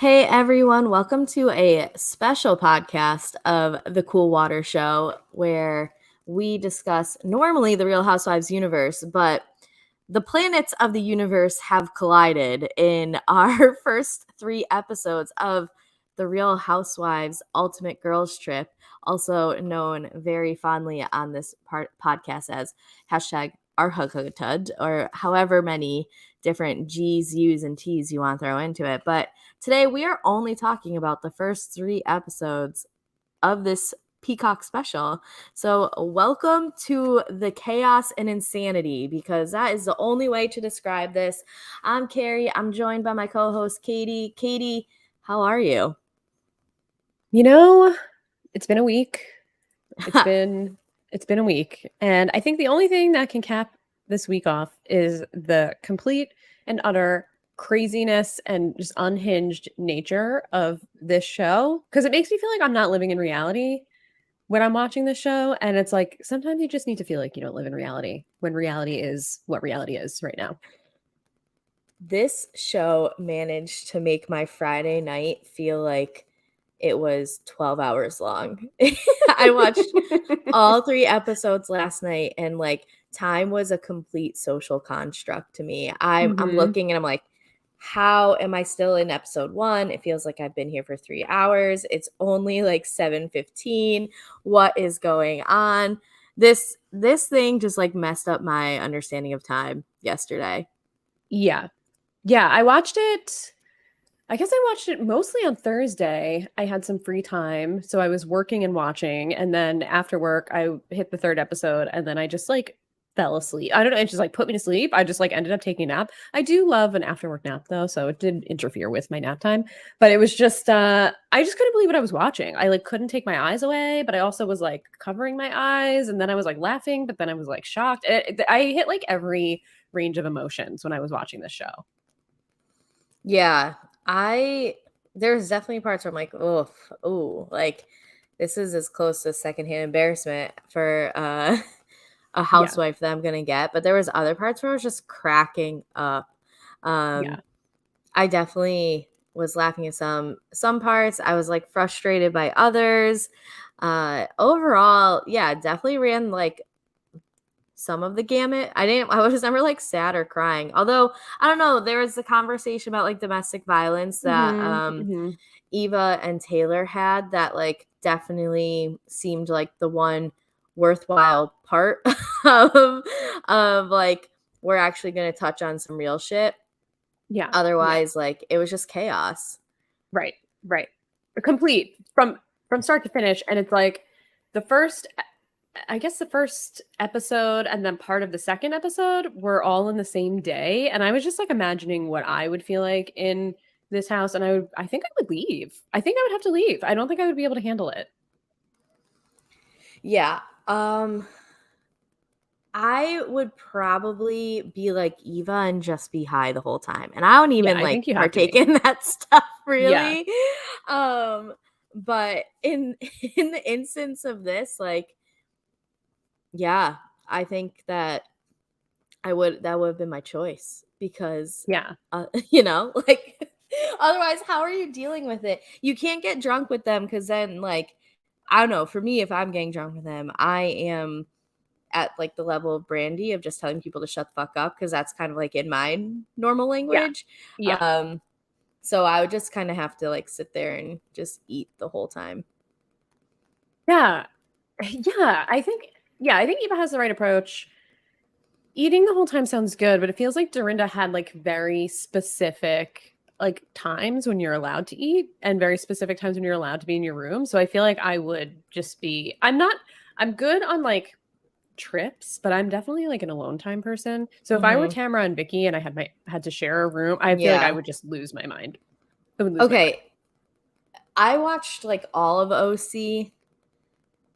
Hey everyone, welcome to a special podcast of The Cool Water Show where we discuss normally the Real Housewives universe, but the planets of the universe have collided in our first 3 episodes of the Real Housewives Ultimate Girls Trip, also known very fondly on this podcast as hashtag #RHugHugAtud, or however many different G's, U's, and T's you want to throw into it. But today we are only talking about the first 3 episodes of this Peacock special. So, welcome to the chaos and insanity, because that is the only way to describe this. I'm Kari. I'm joined by my co-host Katie. Katie, how are you? It's been a week. It's been a week. And I think the only thing that can cap this week off is the complete and utter craziness and just unhinged nature of this show. Because it makes me feel like I'm not living in reality when I'm watching this show. And it's like sometimes you just need to feel like you don't live in reality when reality is what reality is right now. This show managed to make my Friday night feel like it was 12 hours long. I watched all 3 episodes last night, and time was a complete social construct to me. I'm Hmm. looking and I'm like, how am I still in episode 1? It feels like I've been here for 3 hours. It's only like 7:15. What is going on? This thing just like messed up my understanding of time yesterday. Yeah. Yeah. I watched it. I guess I watched it mostly on Thursday. I had some free time, so I was working and watching, and then after work, I hit the third episode, and then I just like fell asleep. I don't know, it just like put me to sleep. I just like ended up taking a nap. I do love an after work nap though, so it did interfere with my nap time. But it was just I just couldn't believe what I was watching. I like couldn't take my eyes away, but I also was like covering my eyes, and then I was like laughing, but then I was like shocked. I hit like every range of emotions when I was watching this show. Yeah, there's definitely parts where I'm like, ooh, like this is as close to secondhand embarrassment for a Yeah. housewife that I'm gonna get. But there was other parts where I was just cracking up. Um, Yeah. I definitely was laughing at some parts. I was like frustrated by others. Overall, yeah, definitely ran like some of the gamut. I was never like sad or crying. Although, I don't know, there was a conversation about like domestic violence that Mhm. Mhm. Eva and Taylor had that like definitely seemed like the one worthwhile part of like we're actually going to touch on some real shit. Yeah. Yeah. Otherwise, like it was just chaos. Right. Right. Complete from start to finish, and it's like the first I guess the first episode and then part of the second episode were all in the same day, and I was just like imagining what I would feel like in this house, and I think I would leave. I think I would have to leave. I don't think I would be able to handle it. Yeah. I would probably be like Eva and just be high the whole time. And I don't Yeah, even I like think you have to partake be. in that stuff Yeah. really. Um but in in the instance of this, like, yeah, I think that that would have been my choice because Yeah. like otherwise how are you dealing with it? You can't get drunk with them cuz then like I don't know, for me if I'm getting drunk with them, I am at like the level of Brandy of just telling people to shut the fuck up because that's kind of like in my normal Yeah. language. Yeah. Um, so I would just kind of have to like sit there and just eat the whole time. Yeah. Yeah, I think Eva has the right approach. Eating the whole time sounds good, but it feels like Dorinda had like very specific like times when you're allowed to eat and very specific times when you're allowed to be in your room. So I feel like I would just be I'm good on like trips, but I'm definitely like an alone time person. So if I were Hmm. Tamara and Vicky and I had to share a room, I feel like I Yeah. would just lose my mind. I would lose my mind. Okay. I watched like all of OC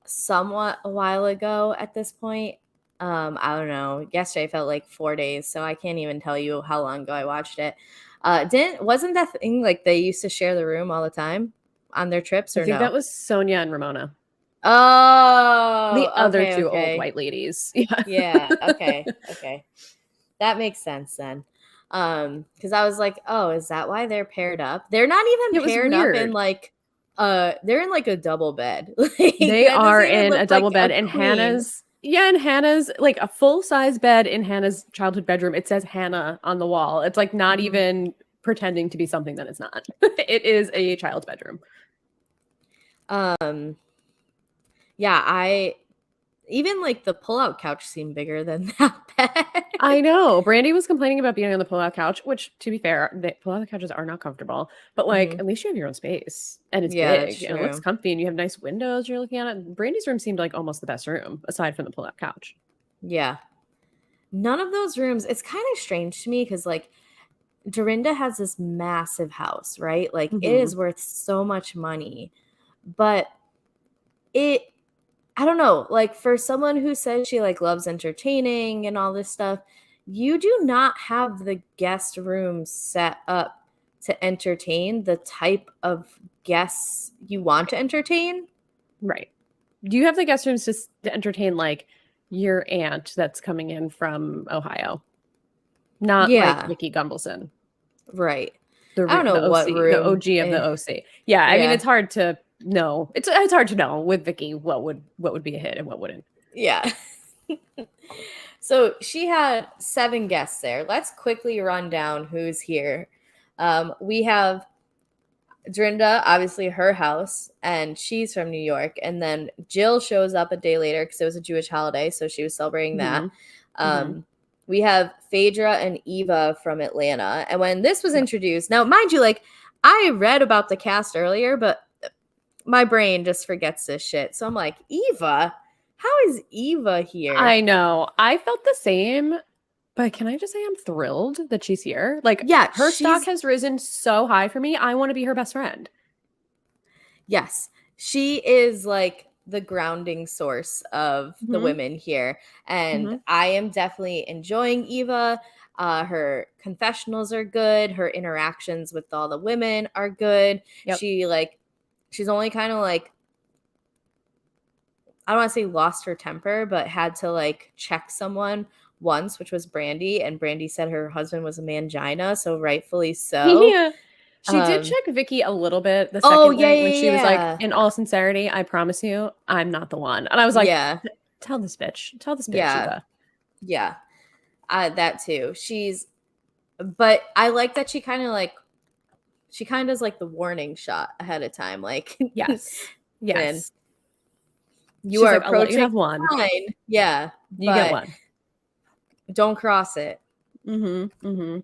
somewhat a while ago at this point. I don't know. Yesterday felt like 4 days, so I can't even tell you how long ago I watched it. Didn't wasn't that thing like they used to share the room all the time on their trips I or think that no? was Sonia and Ramona. The Oh, other okay, two old okay. white ladies. Yeah. Yeah, okay, okay. That makes sense then. Because I was like, oh, is that why they're paired up? They're not even It was paired up in weird. like they're in like a double bed. Like They that are doesn't even in a look double like a bed, and queen. Hannah's like a full-size bed in Hannah's childhood bedroom. It says Hannah on the wall. It's like not Mhm. even pretending to be something that it's not. It is a child's bedroom. Um yeah, I even like the pull-out couch seemed bigger than that bed. I know. Brandy was complaining about being on the pull-out couch, which, to be fair, the pull-out couches are not comfortable. But like, Mhm. at least you have your own space, and it's Yeah, that's big, and it looks true. comfy, and you have nice windows. You're looking at it. Brandy's room seemed like almost the best room, aside from the pull-out couch. Yeah. None of those rooms, it's kind of strange to me because like Dorinda has this massive house, right? Like it Hmm. is worth so much money. But it I don't know, like for someone who says she like loves entertaining and all this stuff, you do not have the guest rooms set up to entertain the type of guests you want to entertain. Right. Do you have the guest rooms to entertain like your aunt that's coming in from Ohio? Not like Yeah, Vicky Gumbelson, right. I don't know the what OC, the room. OG of the OC. Yeah, I mean Yeah, it's hard to know. It's hard to know with Vicky what would be a hit and what wouldn't. yeah. So she had 7 guests there. Let's quickly run down who's here. We have Drinda, obviously her house, and she's from New York. And then Jill shows up a day later because it was a Jewish holiday, so she was celebrating that. Hmm. Hmm. Um, we have Phaedra and Eva from Atlanta. And when this was Yep. introduced, now mind you, like I read about the cast earlier, but my brain just forgets this shit. So I'm like, Eva? How is Eva here? I know. I felt the same, but can I just say I'm thrilled that she's here? Like Yeah, her stock she's has risen so high for me. I want to be her best friend. yes, she is like the grounding source of the Hmm. women here. And Hmm. I am definitely enjoying Eva. Her confessionals are good. Her interactions with all the women are good. Yep. She's only kind of like, I don't want to say lost her temper, but had to like check someone once, which was Brandy. And Brandy said her husband was a mangina. So rightfully so. Yeah. She did Um, check Vicky a little bit the oh, second yeah, night when yeah, she was like, yeah. in all sincerity, I promise you, I'm not the one. And I was like, Yeah. tell this bitch, Yeah. Eva. Yeah. That too. But I like that she kind of does like the warning shot ahead of time. Like, Yes. man, Yes. you She's are like, I'll let you approaching have one. the line. Yeah. You get But one. don't cross it. Mm-hmm. Mm-hmm.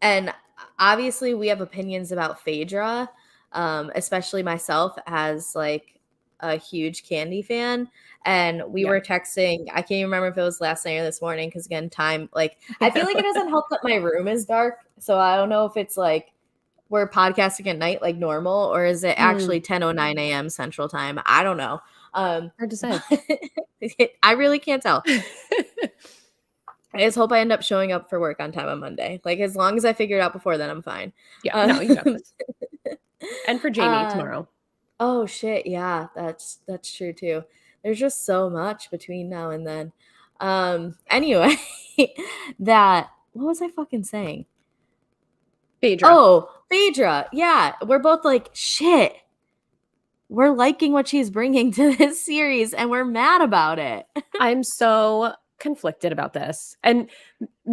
And obviously, we have opinions about Phaedra, especially myself as like a huge Candy fan. And we Yeah. were texting. I can't even remember if it was last night or this morning because again, time like I feel like it I doesn't help that my room is dark. So I don't know if it's like we're podcasting at night like normal, or is it know. actually 10:09 a.m. Central Time? I don't know. Hard to say. But I really can't tell. I just hope I end up showing up for work on time on Monday. Like as long as I figure it out before then, I'm fine. Yeah. Uh, No, you got this. And for Jamie uh, tomorrow. oh shit, yeah, that's true too. There's just so much between now and then. Anyway, that what was I fucking saying? Phaedra. Oh, Phaedra. Yeah, we're both like shit. We're liking what she's bringing to this series and we're mad about it. I'm so conflicted about this. And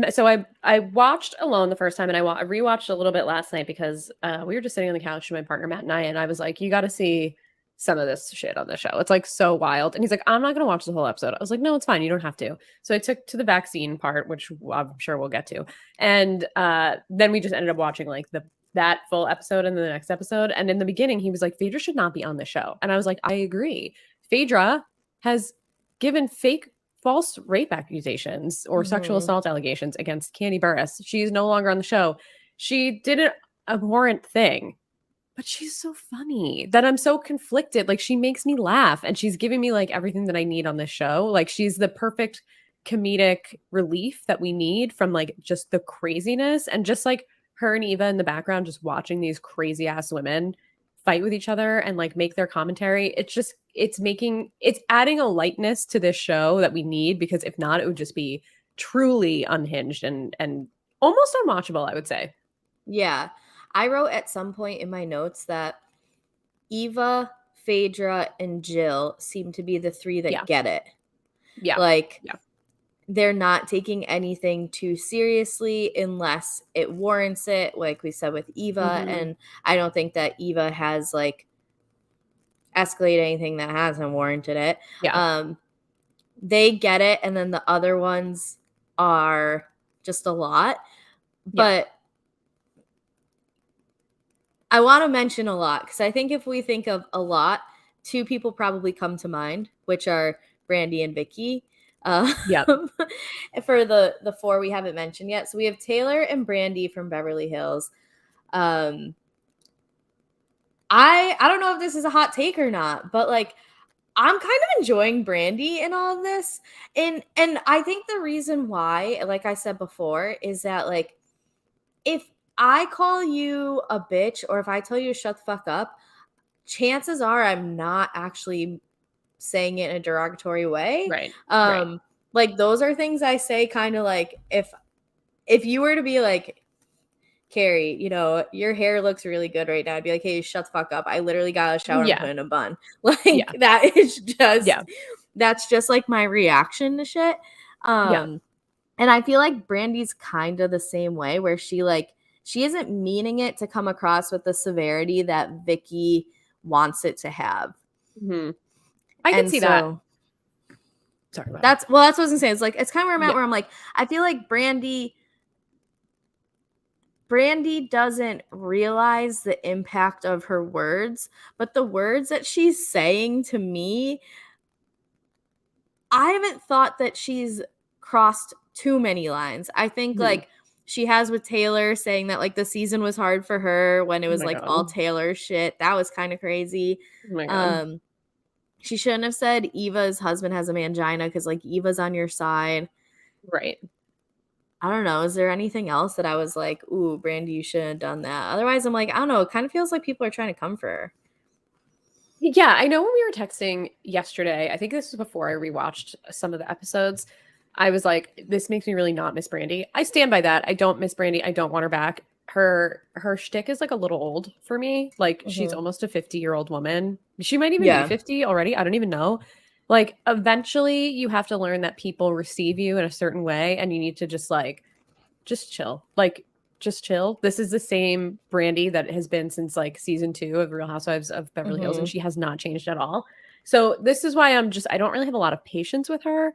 so I watched Alone the first time, and I rewatched a little bit last night because we were just sitting on the couch, my partner Matt and I was like, you got to see some of this shit on the show. It's like so wild. And he's like, I'm not going to watch the whole episode. I was like, no, it's fine. You don't have to. So I took to the vaccine part, which I'm sure we'll get to. And then we just ended up watching like that full episode and then the next episode. And in the beginning, he was like, Phaedra should not be on the show. And I was like, I agree. Phaedra has given false rape accusations or sexual Mhm. assault allegations against Candy Burris. She's no longer on the show. She did an abhorrent thing, but she's so funny that I'm so conflicted. Like she makes me laugh and she's giving me like everything that I need on this show. Like she's the perfect comedic relief that we need from like just the craziness and just like her and Eva in the background just watching these crazy ass women fight with each other and like make their commentary. It's adding a lightness to this show that we need because if not, it would just be truly unhinged and almost unwatchable, I would say. Yeah. I wrote at some point in my notes that Eva, Phaedra, and Jill seem to be the three that Yeah. get it. Yeah. Like, Yeah. they're not taking anything too seriously unless it warrants it, like we said with Eva. Mhm. And I don't think that Eva has like escalated anything that hasn't warranted it. Yeah. They get it, and then the other ones are just a lot. Yeah. But I want to mention a lot because I think if we think of a lot, two people probably come to mind, which are Brandy and Vicky. Um, Yep. for the four we haven't mentioned yet, so we have Taylor and Brandy from Beverly Hills. Um, I don't know if this is a hot take or not, but like I'm kind of enjoying Brandy in all of this, and I think the reason why, like I said before, is that like if I call you a bitch or if I tell you to shut the fuck up, chances are I'm not actually saying it in a derogatory way. Right. Right. Like those are things I say kind of like if you were to be like, Kari, you know, your hair looks really good right now, I'd be like, hey, shut the fuck up. I literally got a shower and Yeah. put in a bun. Like Yeah. that is just Yeah. that's just like my reaction to shit. Yeah. And I feel like Brandy's kind of the same way where she isn't meaning it to come across with the severity that Vicky wants it to have. Mhm. I can And see that. so Sorry about it. that's what I was gonna say. It's like it's kind of where I'm at Yeah. where I'm like, I feel like Brandy doesn't realize the impact of her words, but the words that she's saying to me, I haven't thought that she's crossed too many lines. I think Mhm. like she has with Taylor saying that like the season was hard for her when it Oh was my like god. all Taylor shit. That was kind of crazy. Oh my god. Um she shouldn't have said Eva's husband has a mangina because like Eva's on your side. Right. I don't know. Is there anything else that I was like, ooh, Brandy, you shouldn't have done that? Otherwise, I'm like, I don't know. It kind of feels like people are trying to come for her. Yeah, I know when we were texting yesterday, I think this was before I rewatched some of the episodes. I was like, this makes me really not miss Brandy. I stand by that. I don't miss Brandy. I don't want her back. Her shtick is like a little old for me. Like she's Hmm. almost a 50-year-old woman. She might even be Yeah. 50 already. I don't even know. Like eventually you have to learn that people receive you in a certain way and you need to just chill. Like, just chill. This is the same Brandy that has been since like season 2 of Real Housewives of Beverly Hills, and Hmm. she has not changed at all. So this is why I don't really have a lot of patience with her.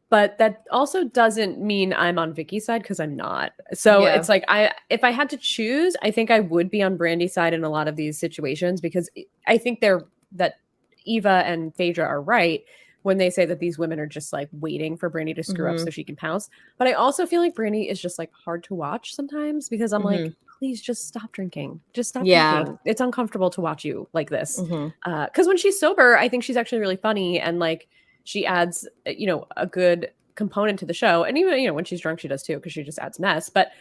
But that also doesn't mean I'm on Vicky's side because I'm not. So Yeah. it's like if I had to choose, I think I would be on Brandy's side in a lot of these situations because I think that Eva and Phaedra are right when they say that these women are just like waiting for Brandy to screw up Hmm. so she can pounce. But I also feel like Brandy is just like hard to watch sometimes because I'm Hmm. like, please just stop drinking. Just stop Yeah. drinking. It's uncomfortable to watch you like this. Hmm. Because when she's sober, I think she's actually really funny and like she adds, a good component to the show. And even, when she's drunk, she does too, because she just adds mess. But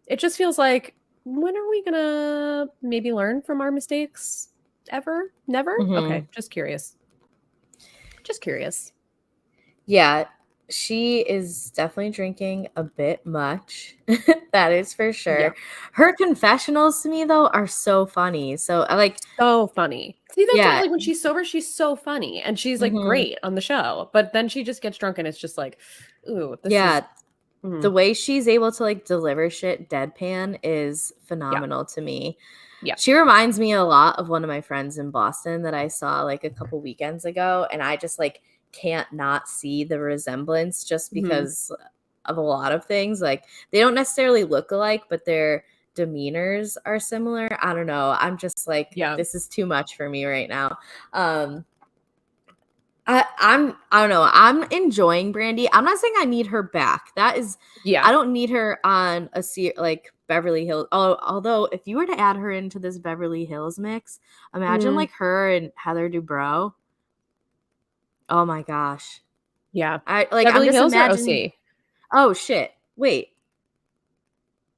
it just feels like, when are we gonna maybe learn from our mistakes? Ever? Never? Hmm. Okay, just curious. Just curious. Yeah. She is definitely drinking a bit much. That is for Yeah. sure. Her confessionals to me though are so funny. So I like, So funny. See, that's what, yeah. like, when she's sober, she's so funny and she's like Hmm. great on the show. But then she just gets drunk and it's just like, ooh, this is, Yeah. The mhm. way she's able to like deliver shit deadpan is Yeah. phenomenal to me. Yeah. She reminds me a lot of one of my friends in Boston that I saw like a couple weekends ago, and I just like can't not see the resemblance just Hmm. because of a lot of things. Like they don't necessarily look alike, but their demeanors are similar. I don't know. I'm just like Yeah. this is too much for me right now. Um I don't know. I'm enjoying Brandy. I'm not saying I need her back. That is Yeah. I don't need her on like Beverly Hills. Oh, although if you were to add her into this Beverly Hills mix, imagine Mm, like her and Heather Dubrow. Oh my gosh. yeah. I'm Beverly just Hills or imagining. OC? Oh shit. Wait.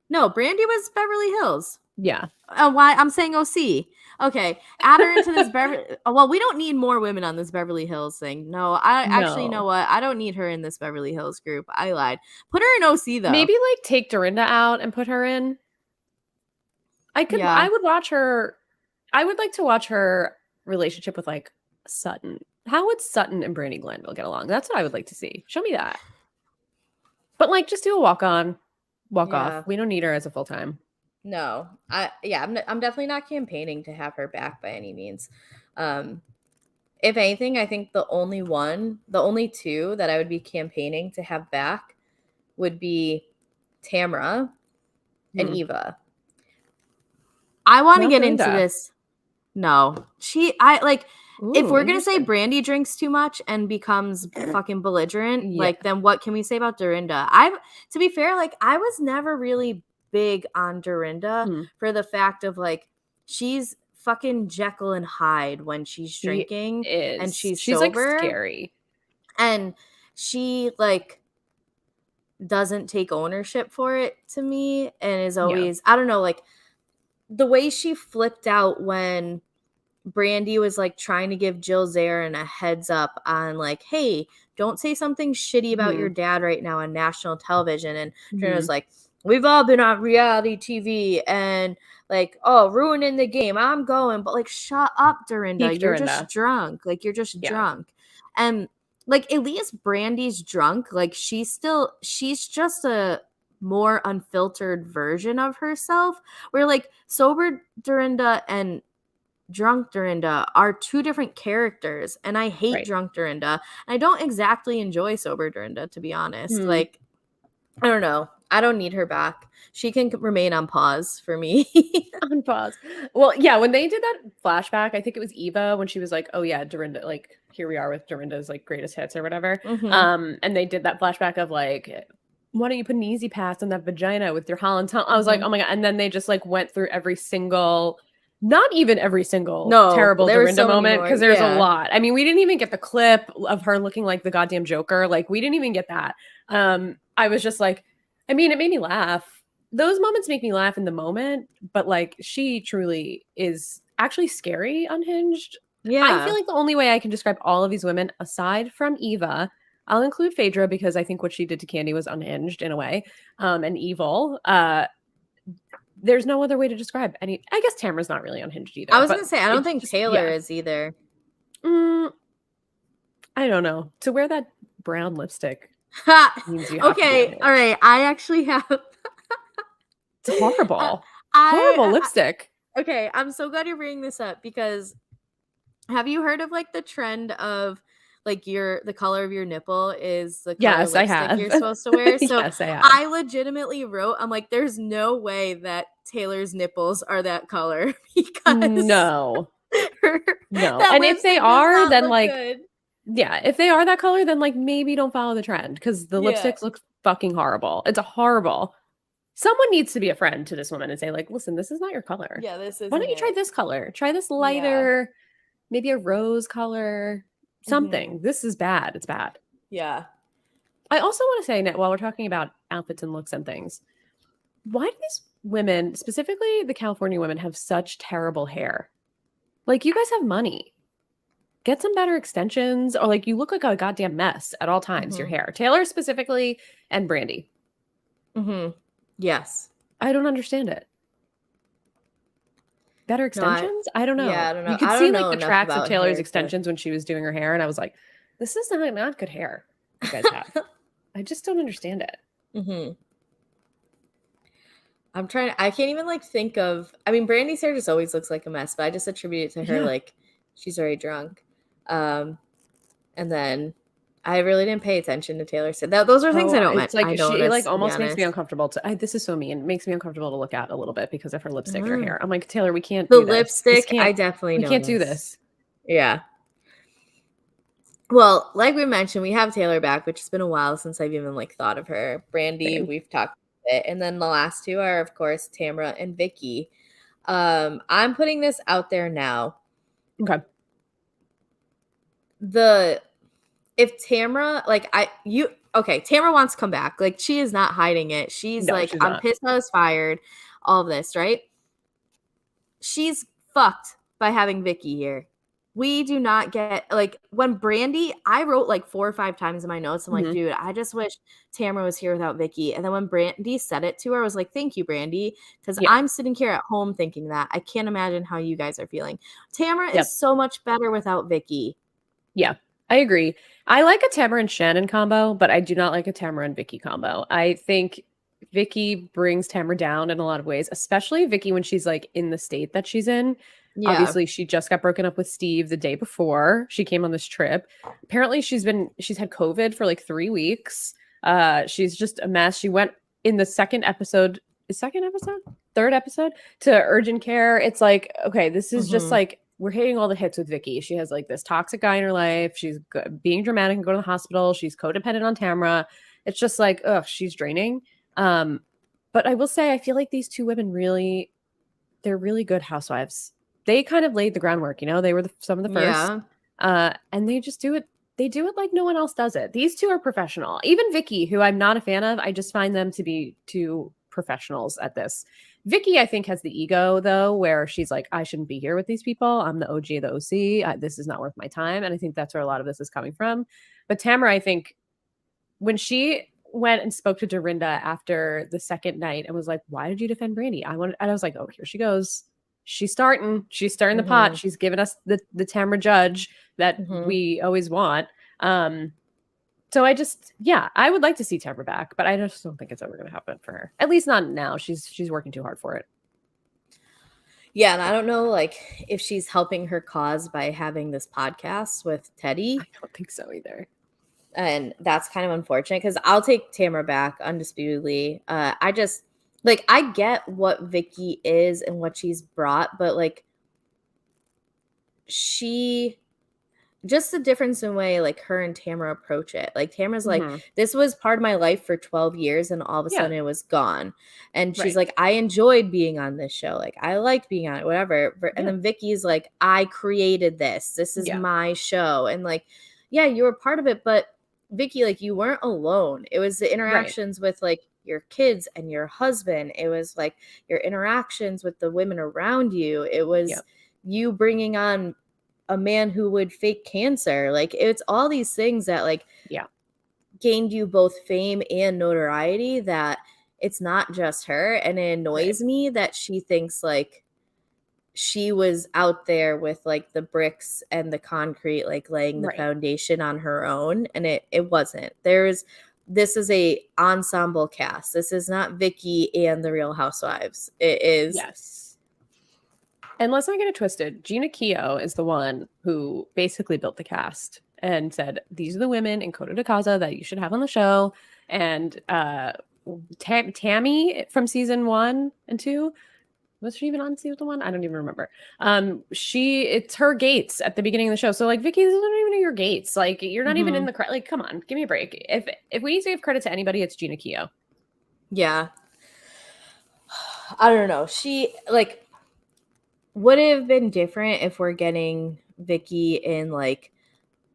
No, Brandy was Beverly Hills. Yeah. Why I'm saying OC. Okay, add her into this Beverly. Well, we don't need more women on this Beverly Hills thing. No, I actually, you know No. what? I don't need her in this Beverly Hills group. I lied. Put her in OC though. Maybe like take Dorinda out and put her in. Yeah, I would watch her. I would like to watch her relationship with like Sutton. How would Sutton and Brandy Glanville get along? That's what I would like to see. Show me that. But like just do a walk on, walk off. yeah. We don't need her as a full time. No, I'm definitely not campaigning to have her back by any means. Um, if anything, I think the only two that I would be campaigning to have back would be Tamra and Eva. I want to Not get into Dorinda. this. No, I like. If Ooh, we're gonna say interesting. Brandy drinks too much and becomes fucking belligerent, Yeah. like, then what can we say about Dorinda? To be fair, like, I was never really big on Dorinda Hmm. for the fact of like she's fucking Jekyll and Hyde when she's She drinking and is. she's She's like sober, scary. and she like doesn't take ownership for it to me, and is Yeah. always, I don't know, like the way she flipped out when Brandy was like trying to give Jill Zarin a heads up on like, hey, don't say something shitty about your Hmm. dad right now on national television. And Hmm. Trina's like, we've all been on reality TV and like, oh, ruining the game. I'm going. But like, shut up, Dorinda. Peak You're just Dorinda. drunk. Like, you're just Yeah. drunk. And like, at least Brandy's drunk. Like, she's just a more unfiltered version of herself. Where like, sober Dorinda and drunk Dorinda are two different characters, and I hate Right. drunk Dorinda. I don't exactly enjoy sober Dorinda, to be honest. Hmm. Like, I don't know. I don't need her back. She can remain on pause for me. On pause. Well, yeah, when they did that flashback, I think it was Eva when she was like, "Oh yeah, Dorinda, like here we are with Dorinda's like greatest hits or whatever." Hmm. And they did that flashback of like, "Why don't you put an easy pass on that vagina with your Holland tongue?" I was like, Hmm. "Oh my god!" And then they just like went through every single, not even every single No, terrible there were Dorinda so many moment more. because there's a Yeah. lot. I mean, we didn't even get the clip of her looking like the goddamn Joker. Like we didn't even get that. I was just like, I mean, it made me laugh. Those moments make me laugh in the moment, but like she truly is actually scary unhinged. I feel Yeah. like the only way I can describe all of these women, aside from Eva, I'll include Phaedra because I think what she did to Candy was unhinged in a way, and evil. There's no other way to describe any. I guess Tamara's not really unhinged I either, was but going to say, I don't it's think just Taylor yeah. is either. Mm, I don't know. To wear that brown lipstick means you have to be Okay. All unhinged. right. I actually have. It's horrible, horrible I, lipstick. okay. I'm so glad you're bringing this up because have you heard of like the trend of like the color of your nipple is the color Yes, I lipstick have. you're supposed to wear? So Yes, I have. I legitimately wrote, I'm like, there's no way that Taylor's nipples are that color because No, her, no. that And if they lipstick does are, not then look like, good. yeah, if they are that color, then like maybe don't follow the trend because the Yeah. lipsticks look fucking horrible. It's a horrible. Someone needs to be a friend to this woman and say, like, listen, this is not your color. Yeah, this Why don't isn't you try it. this color? Try this Yeah. lighter, maybe a rose color, Hmm. something. This is bad. It's bad. Yeah. I also want to say, Nat, while we're talking about outfits and looks and things, why do these women, specifically the California women, have such terrible hair? Like, you guys have money. Get some better extensions, or like you look like a goddamn mess at all times, your Hmm. hair. Taylor specifically and Brandy. Hmm. Yes. I don't understand it. Better No, extensions? I don't yeah, know. I don't know. You could I see don't like know the enough tracks of about Taylor's hair to. extensions when she was doing her hair, and I was like, this is not good hair you guys have. I just don't understand it. Hmm. I can't even like think of, I mean, Brandy's hair just always looks like a mess, but I just attribute it to her, Yeah. like, she's very drunk. And then I really didn't pay attention to Taylor Swift. Those are things Oh, I don't it's I like she like notice, to be almost makes me honest. uncomfortable this is so mean. It makes me uncomfortable to look at a little bit because of her lipstick or Mm. hair. I'm like, Taylor, we can't The do this. lipstick, I definitely We can't do noticed. this. Yeah. Well, like we mentioned, we have Taylor back, which has been a while since I've even like thought of her. Brandy, Same. we've talked a bit. And then the last two are, of course, Tamra and Vicky. I'm putting this out there now. Okay. If Tamra, Tamra wants to come back. Like, she is not hiding it. She's No, like, she's I'm not. pissed I was fired, all of this, right? she's fucked by having Vicky here. We do not get, like, when Brandy, I wrote like 4 or 5 times in my notes. I'm like, dude, I just wish Tamara was here without Vicky. And then when Brandy said it to her, I was like, thank you, Brandy. Because Yeah. I'm sitting here at home thinking that. I can't imagine how you guys are feeling. Tamara Yep. is so much better without Vicky. Yeah, I agree. I like a Tamara and Shannon combo, but I do not like a Tamara and Vicky combo. I think Vicky brings Tamara down in a lot of ways, especially Vicky when she's like in the state that she's in. Yeah. Obviously, she just got broken up with Steve the day before she came on this trip. Apparently, she's had COVID for like 3 weeks. She's just a mess. She went in the third episode to urgent care. It's like, okay, this is just like we're hitting all the hits with Vicky. She has like this toxic guy in her life. She's being dramatic and going to the hospital. She's codependent on Tamara. It's just like, ugh, she's draining. But I will say, I feel like these two women they're really good housewives. They kind of laid the groundwork, you know, they were some of the first. And they just do it. They do it like no one else does it. These two are professional. Even Vicky, who I'm not a fan of, I just find them to be two professionals at this. Vicky, I think, has the ego, though, where she's like, I shouldn't be here with these people. I'm the OG of the OC. This is not worth my time. And I think that's where a lot of this is coming from. But Tamara, I think, when she went and spoke to Dorinda after the second night and was like, why did you defend Brandy? And I was like, oh, here she goes. She's starting the pot. She's giving us the Tamara Judge that we always want. So I would like to see Tamara back, but I just don't think it's ever going to happen for her. At least not now. She's working too hard for it. Yeah, and I don't know, like, if she's helping her cause by having this podcast with Teddy. I don't think so either. And that's kind of unfortunate because I'll take Tamara back undisputedly. I just, like, I get what Vicky is and what she's brought, but like, just the difference in way like her and Tamara approach it. Like Tamara's like, this was part of my life for 12 years and all of a sudden it was gone. And she's like, I enjoyed being on this show. Like I liked being on it, whatever. And then Vicky's like, I created this. This is my show. And like, yeah, you were part of it, but Vicky, like you weren't alone. It was the interactions with like your kids and your husband. It was like your interactions with the women around you. It was you bringing on a man who would fake cancer. Like it's all these things that like gained you both fame and notoriety, that it's not just her. And it annoys me that she thinks like she was out there with like the bricks and the concrete, like laying the foundation on her own. And it wasn't. This is a ensemble cast. This is not Vicky and the Real Housewives. It is. Yes. And let's not get it twisted. Gina Keogh is the one who basically built the cast and said, these are the women in Coto de Casa that you should have on the show. And Tammy from season 1 and 2, was she even on season 1? I don't even remember. It's her gates at the beginning of the show. So like, Vicky, this isn't even your gates. Like you're not even in the credit. Like, come on, give me a break. If we need to give credit to anybody, it's Gina Keogh. Yeah. I don't know. She like would it have been different if we're getting Vicky in like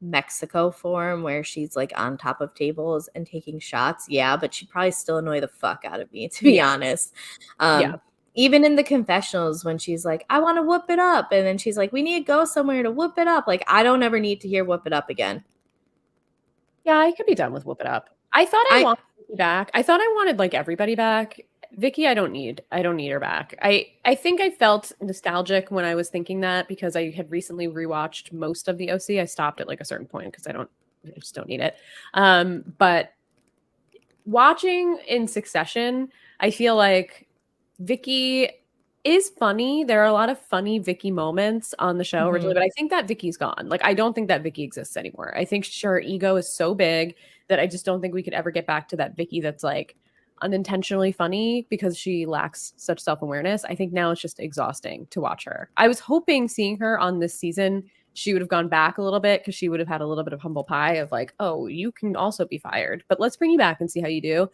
Mexico form where she's like on top of tables and taking shots? Yeah, but she'd probably still annoy the fuck out of me, to be honest. Even in the confessionals when she's like, I want to whoop it up. And then she's like, we need to go somewhere to whoop it up. Like, I don't ever need to hear whoop it up again. Yeah, I could be done with whoop it up. I thought I wanted Vicky back. I thought I wanted like everybody back. Vicky, I don't need her back. I think I felt nostalgic when I was thinking that because I had recently rewatched most of the OC. I stopped at like a certain point because I just don't need it. But watching in succession, I feel like Vicky is funny. There are a lot of funny Vicky moments on the show originally, but I think that Vicky's gone. Like, I don't think that Vicky exists anymore. I think her ego is so big that I just don't think we could ever get back to that Vicky that's like unintentionally funny because she lacks such self-awareness. I think now it's just exhausting to watch her. I was hoping seeing her on this season, she would have gone back a little bit because she would have had a little bit of humble pie of like, oh, you can also be fired, but let's bring you back and see how you do.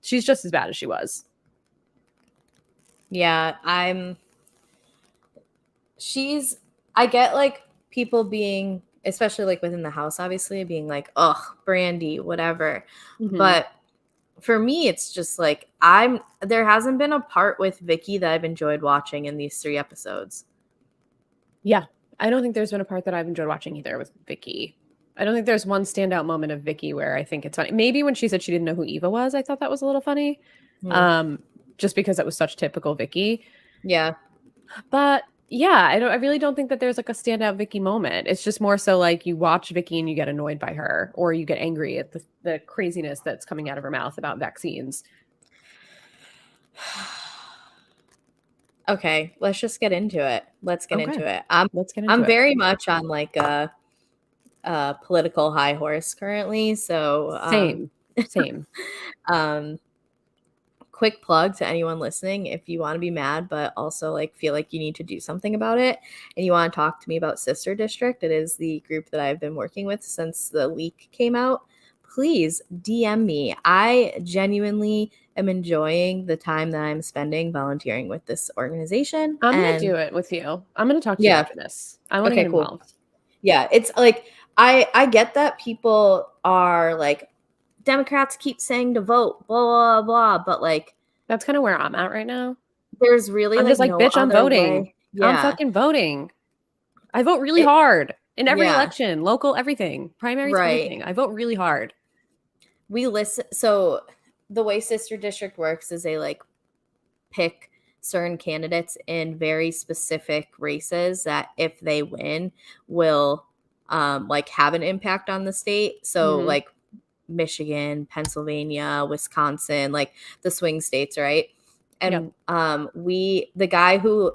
She's just as bad as she was. Yeah, I get like people being, especially like within the house, obviously being like, ugh, Brandy, whatever. But for me, it's just like there hasn't been a part with Vicky that I've enjoyed watching in these 3 episodes. Yeah. I don't think there's been a part that I've enjoyed watching either with Vicky. I don't think there's one standout moment of Vicky where I think it's funny. Maybe when she said she didn't know who Eva was, I thought that was a little funny. Hmm. Just because it was such typical Vicky. Yeah. But yeah, I really don't think that there's like a standout Vicky moment. It's just more so like you watch Vicky and you get annoyed by her, or you get angry at the craziness that's coming out of her mouth about vaccines. Okay, let's just get into it. Let's get Okay. into it. Let's get into I'm it. very much on like a political high horse currently. So Same. um quick plug to anyone listening, if you want to be mad but also like feel like you need to do something about it and you want to talk to me about Sister District, it is the group that I've been working with since the leak came out. Please DM me. I genuinely am enjoying the time that I'm spending volunteering with this organization. I'm gonna And do it with you. I'm gonna talk to you yeah, after this. I want to okay, get cool. involved. Yeah, it's like I get that people are like, Democrats keep saying to vote, blah blah blah, but like That's kind of where I'm at right now. there's really I'm like just like, no bitch, I'm other voting. way. I'm Yeah. fucking voting. I vote really It, hard in every yeah, election, local, everything, primaries, right. everything. I vote really hard. We listen. So the way Sister District works is they like pick certain candidates in very specific races that if they win will like have an impact on the state. So Hmm. like Michigan, Pennsylvania, Wisconsin, like the swing states, right? Yep. And the guy who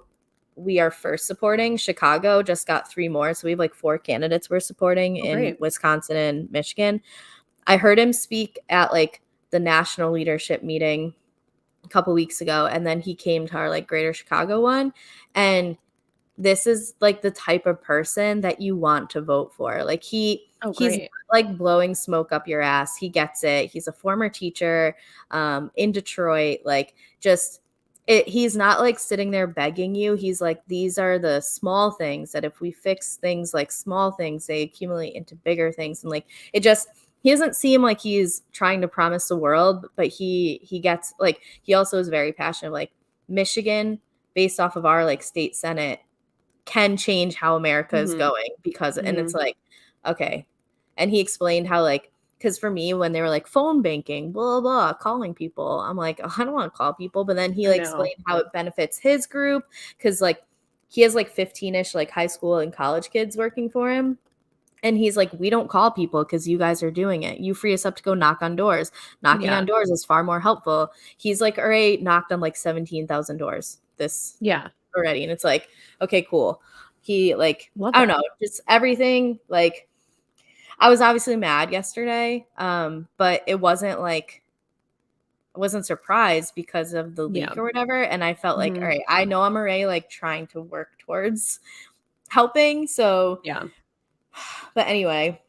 we are first supporting, Chicago, just got 3 more. So we have like 4 candidates we're supporting Oh, in great. Wisconsin and Michigan. I heard him speak at like the national leadership meeting a couple weeks ago, and then he came to our like greater Chicago one. And this is like the type of person that you want to vote for. Like Oh, he's great. like blowing smoke up your ass. He gets it. He's a former teacher in Detroit. Like just he's not like sitting there begging you. He's like, these are the small things that if we fix things like small things, they accumulate into bigger things. And like it just he doesn't seem like he's trying to promise the world, but he gets like he also is very passionate. Like Michigan, based off of our like state senate, can change how America is Hmm. going because and Hmm. it's like, okay. And he explained how like because for me when they were like phone banking, blah blah, calling people, I'm like, oh, I don't want to call people. But then he I like know. explained how it benefits his group because like he has like 15ish like high school and college kids working for him. And he's like, we don't call people because you guys are doing it. You free us up to go knock on doors. Knocking Yeah. on doors is far more helpful. He's like, all right, knocked on like 17,000 doors this Yeah. already. And it's like, okay, cool. He like, Love I don't that. know, just everything. Like, I was obviously mad yesterday, but it wasn't like, I wasn't surprised because of the Yeah. leak or whatever. And I felt like, Hmm. all right, I know I'm already like trying to work towards helping. So, Yeah. but anyway,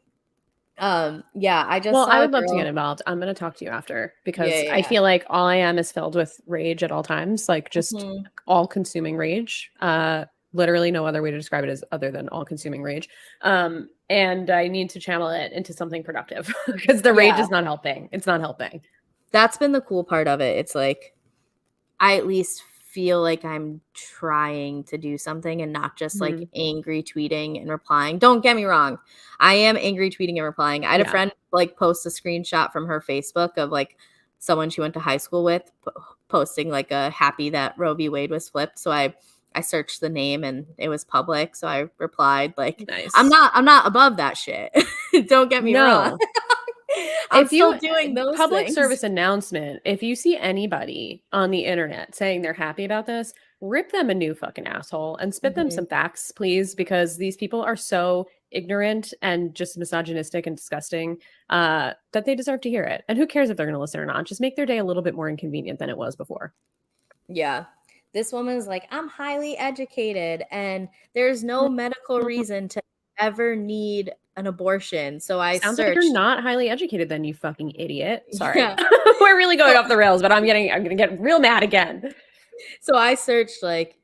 yeah, I just Well, I saw a would love to get girl. involved. I'm going to talk to you after Yeah, because I yeah. feel like all I am is filled with rage at all times, like just Mhm. all consuming rage. Literally no other way to describe it is other than all consuming rage. And I need to channel it into something productive because the rage Yeah, is not helping. It's not helping. that's been the cool part of it. It's like I at least feel like I'm trying to do something and not just like Hmm. angry tweeting and replying. Don't get me wrong. I am angry tweeting and replying. I had a Yeah. friend like post a screenshot from her Facebook of like someone she went to high school with posting like a happy that Roe v. Wade was flipped. So I searched the name and it was public. So I replied like Nice. I'm not above that shit. Don't get me wrong. No. I'm If you still doing those public things. service announcement, if you see anybody on the internet saying they're happy about this, rip them a new fucking asshole and spit them Mhm. some facts, please, because these people are so ignorant and just misogynistic and disgusting that they deserve to hear it. And who cares if they're going to listen or not? Just make their day a little bit more inconvenient than it was before. Yeah. This woman is like, I'm highly educated and there's no medical Mm, reason to ever need an abortion. So I sounds like you're searched. not highly educated then, you fucking idiot. Sorry. Yeah. We're really going So, off the rails, but I'm going to get real mad again. so I searched like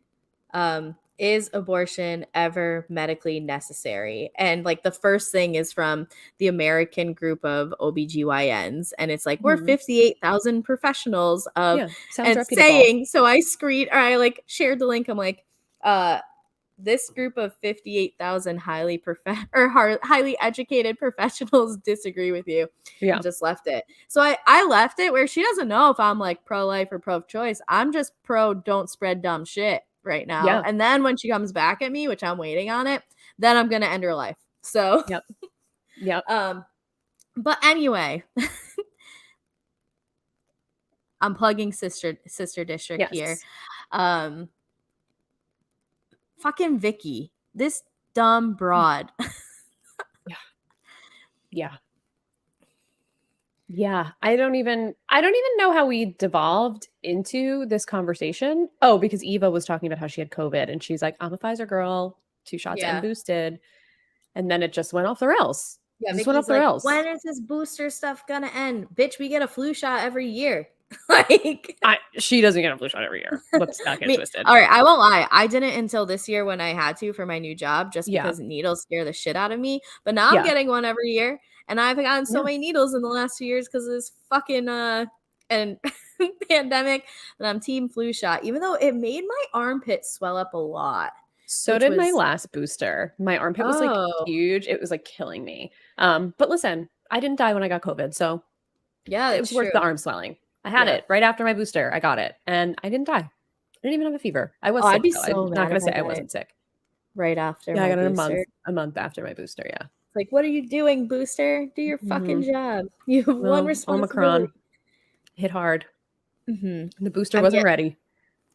um is abortion ever medically necessary? And like the first thing is from the American group of OBGYNs. And it's like, we're 58,000 professionals of, Yeah, sounds and reputable. saying, so I like shared the link. I'm like, this group of 58,000 highly educated professionals disagree with you, Yeah. and just left it. So I left it where she doesn't know if I'm like pro-life or pro-choice. I'm just pro don't spread dumb shit right now. Yeah. And then when she comes back at me, which I'm waiting on it, then I'm going to end her life. So, Yep. Yep. But anyway, I'm plugging sister district Yes. here. Fucking Vicky, this dumb broad. Yeah. Yeah. Yeah. I don't even know how we devolved into this conversation. Oh, because Eva was talking about how she had COVID and she's like, I'm a Pfizer girl, 2 shots and Yeah. boosted. And then it just went off the rails. Yeah, Just went off Vicky's the like, rails. when is this booster stuff gonna end? Bitch, we get a flu shot every year. Like, She doesn't get a flu shot every year. Let's not get twisted. All right, I won't lie. I didn't until this year when I had to for my new job, just Yeah. because needles scare the shit out of me. But now I'm Yeah. getting one every year, and I've gotten so Yeah. many needles in the last 2 years because of this fucking and pandemic. And I'm team flu shot, even though it made my armpit swell up a lot. So which did my was- last booster. My armpit was like Oh, huge. It was like killing me. But listen, I didn't die when I got COVID, so yeah, it that's was worth true. the arm swelling. I had Yeah. it right after my booster. I got it, and I didn't die. I didn't even have a fever. I was Oh, sick I'd be though. so I'm mad not gonna if I say I got wasn't it sick. right after Yeah, I my got it booster. a month after my booster. Yeah. It's like, what are you doing, booster? Do your fucking Mhm. job. You have one Well, responsibility. Omicron hit hard. Mhm. The booster wasn't ready.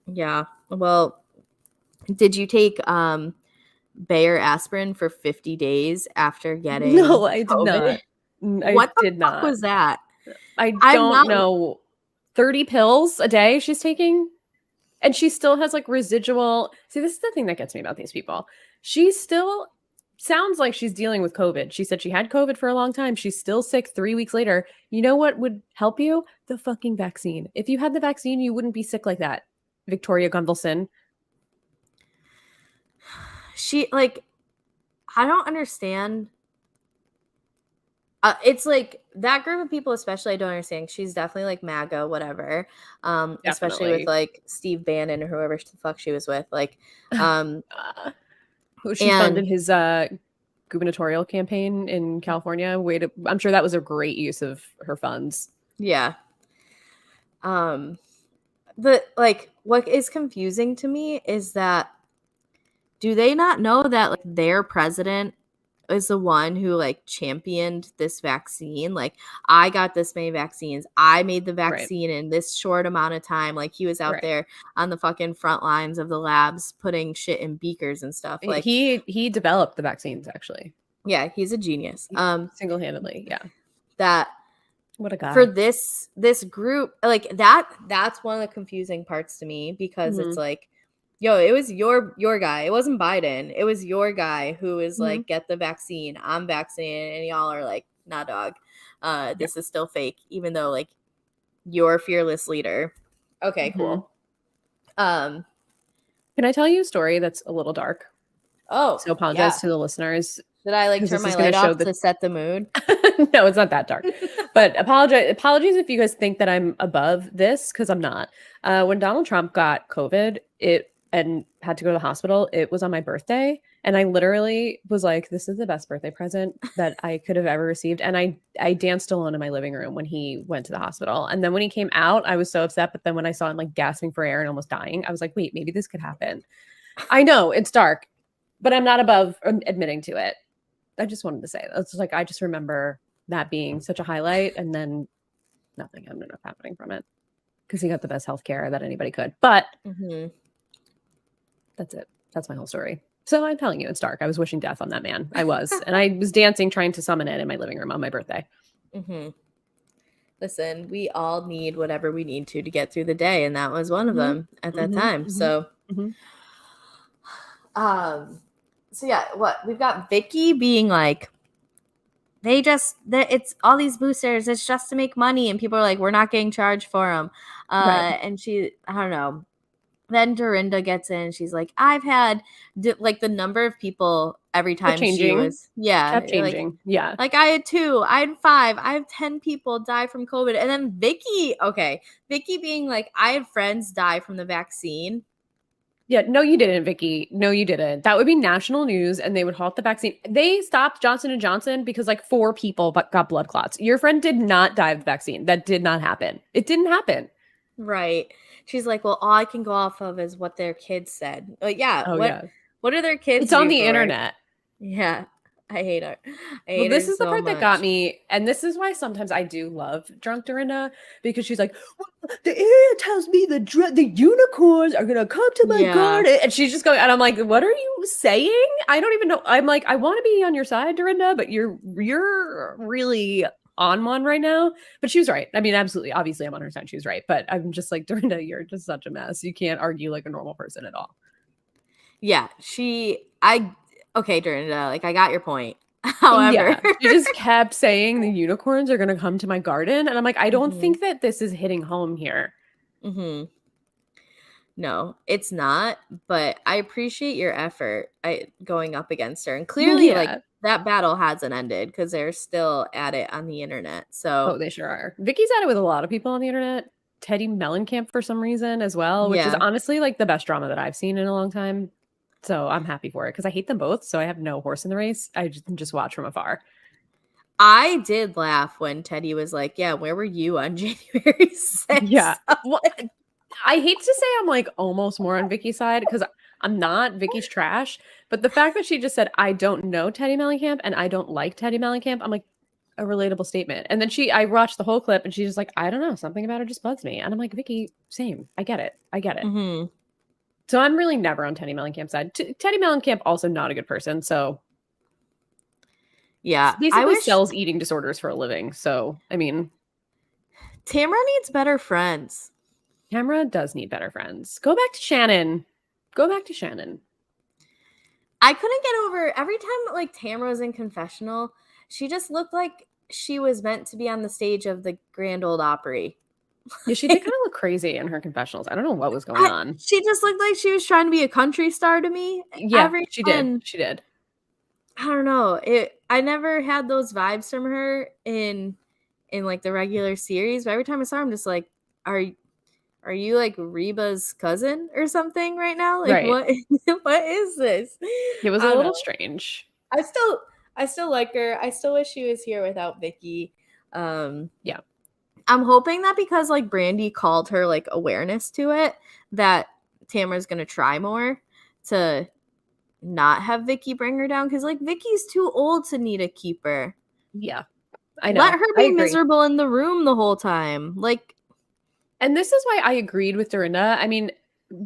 Yeah. Well, did you take Bayer aspirin for 50 days after getting No, I did COVID? not. I What the did fuck not. was that? I I'm don't not know. 30 pills a day she's taking? And she still has like residual. See, this is the thing that gets me about these people. She still sounds like she's dealing with COVID. She said she had COVID for a long time. She's still sick 3 weeks later. You know what would help you? The fucking vaccine. If you had the vaccine, you wouldn't be sick like that. Victoria Gunvalson. she like I don't understand. It's like that group of people, especially. I don't understand. She's definitely like MAGA, whatever. Especially with Definitely. like Steve Bannon or whoever the fuck she was with. Like, She and funded his gubernatorial campaign in California. I'm sure that was a great use of her funds. yeah. But like, what is confusing to me is that do they not know that like their president is the one who like championed this vaccine? Like, I got this many vaccines. I made the vaccine in this short amount of time. Like, he was out there on the fucking front lines of the labs putting shit in beakers and stuff. Like, he developed the vaccines actually. Yeah, he's a genius. Single-handedly, yeah. That What a guy. for this group, like that's one of the confusing parts to me, because it's like, yo, it was your guy. It wasn't Biden. It was your guy who was like, get the vaccine. I'm vaccinated, and y'all are like, nah, dog. This is still fake, even though like you're a fearless leader. Okay, cool. Can I tell you a story that's a little dark? Oh, so apologize to the listeners. Did I like turn my light off to set the mood? No, it's not that dark. But apologies if you guys think that I'm above this, because I'm not. When Donald Trump got COVID, and had to go to the hospital, it was on my birthday. And I literally was like, this is the best birthday present that I could have ever received. And I danced alone in my living room when he went to the hospital. And then when he came out, I was so upset. But then when I saw him like gasping for air and almost dying, I was like, wait, maybe this could happen. I know it's dark, but I'm not above admitting to it. I just wanted to say that's like, I just remember that being such a highlight, and then nothing ended up happening from it because he got the best healthcare that anybody could. But that's it. That's my whole story. So I'm telling you, it's dark. I was wishing death on that man. I was. And I was dancing, trying to summon it in my living room on my birthday. Listen, we all need whatever we need to get through the day. And that was one of them at that time. So, so yeah, we've got Vicky being like, it's all these boosters, it's just to make money. And people are like, we're not getting charged for them. And I don't know. Then Dorinda gets in. She's like, I've had like the number of people every Kept time she changing. was, yeah, Kept changing. Yeah. like I had 2, I had 5, I have 10 people die from COVID. And then Vicky being like, I had friends die from the vaccine. Yeah, no, you didn't, Vicky. No, you didn't. That would be national news, and they would halt the vaccine. They stopped Johnson & Johnson because like 4 people got blood clots. Your friend did not die of the vaccine. That did not happen. It didn't happen. Right. She's like, well, all I can go off of is what their kids said. Like, yeah, Oh, yeah. what do their kids It's on do the for work? internet. Yeah. I hate her. I Well, hate her this is the so part that got much. me, and this is why sometimes I do love drunk Dorinda, because she's like, "Well, the internet tells me the unicorns are gonna come to my Yeah. garden," and she's just going, and I'm like, "What are you saying? I don't even know." I'm like, "I want to be on your side, Dorinda, but you're really on one right now." But she was right. I mean, absolutely, obviously, I'm on her side. She was right, but I'm just like, Dorinda, you're just such a mess. You can't argue like a normal person at all. Yeah, okay, Dorinda, like I got your point. However, Yeah, she just kept saying the unicorns are gonna come to my garden, and I'm like, I don't Mhm. think that this is hitting home here. Mhm. No, it's not, but I appreciate your effort going up against her. And clearly like Yeah. that battle hasn't ended because they're still at it on the internet. Oh, So, they sure are. Vicky's at it with a lot of people on the internet. Teddy Mellencamp for some reason as well, which is yeah. honestly like the best drama that I've seen in a long time. So I'm happy for it because I hate them both. So I have no horse in the race. I just watch from afar. I did laugh when Teddy was like, "Yeah, where were you on January 6th?" Yeah. Well, I hate to say I'm like almost more on Vicky's side because I'm not. Vicky's trash. But the fact that she just said, I don't know Teddy Mellencamp and I don't like Teddy Mellencamp, I'm like, a relatable statement. And then I watched the whole clip and she's just like, I don't know, something about her just bugs me. And I'm like, Vicky, same. I get it. I get it. Mhm. So I'm really never on Teddy Mellencamp's side. Teddy Mellencamp also not a good person. So Yeah, I basically wish sells eating disorders for a living. So I mean, Tamara needs better friends. Tamara does need better friends. Go back to Shannon. Go back to Shannon. I couldn't get over every time like Tamara was in confessional, she just looked like she was meant to be on the stage of the Grand Old Opry. Yeah, she did kind of look crazy in her confessionals. I don't know what was going on. She just looked like she was trying to be a country star to me. Yeah, Every she did. time, She did. I don't know. I never had those vibes from her in like the regular series, but every time I saw her, I'm just like, are are you like Reba's cousin or something right now? Like Right. what what is this? It was I a don't little know. strange. I still I still like her. I still wish she was here without Vicky. Um Yeah. I'm hoping that because like Brandy called her like awareness to it, that Tamara's gonna try more to not have Vicky bring her down because like Vicky's too old to need a keeper. Yeah. I Let know. her I be agree. miserable in the room the whole time. Like, And this is why I agreed with Dorinda. I mean,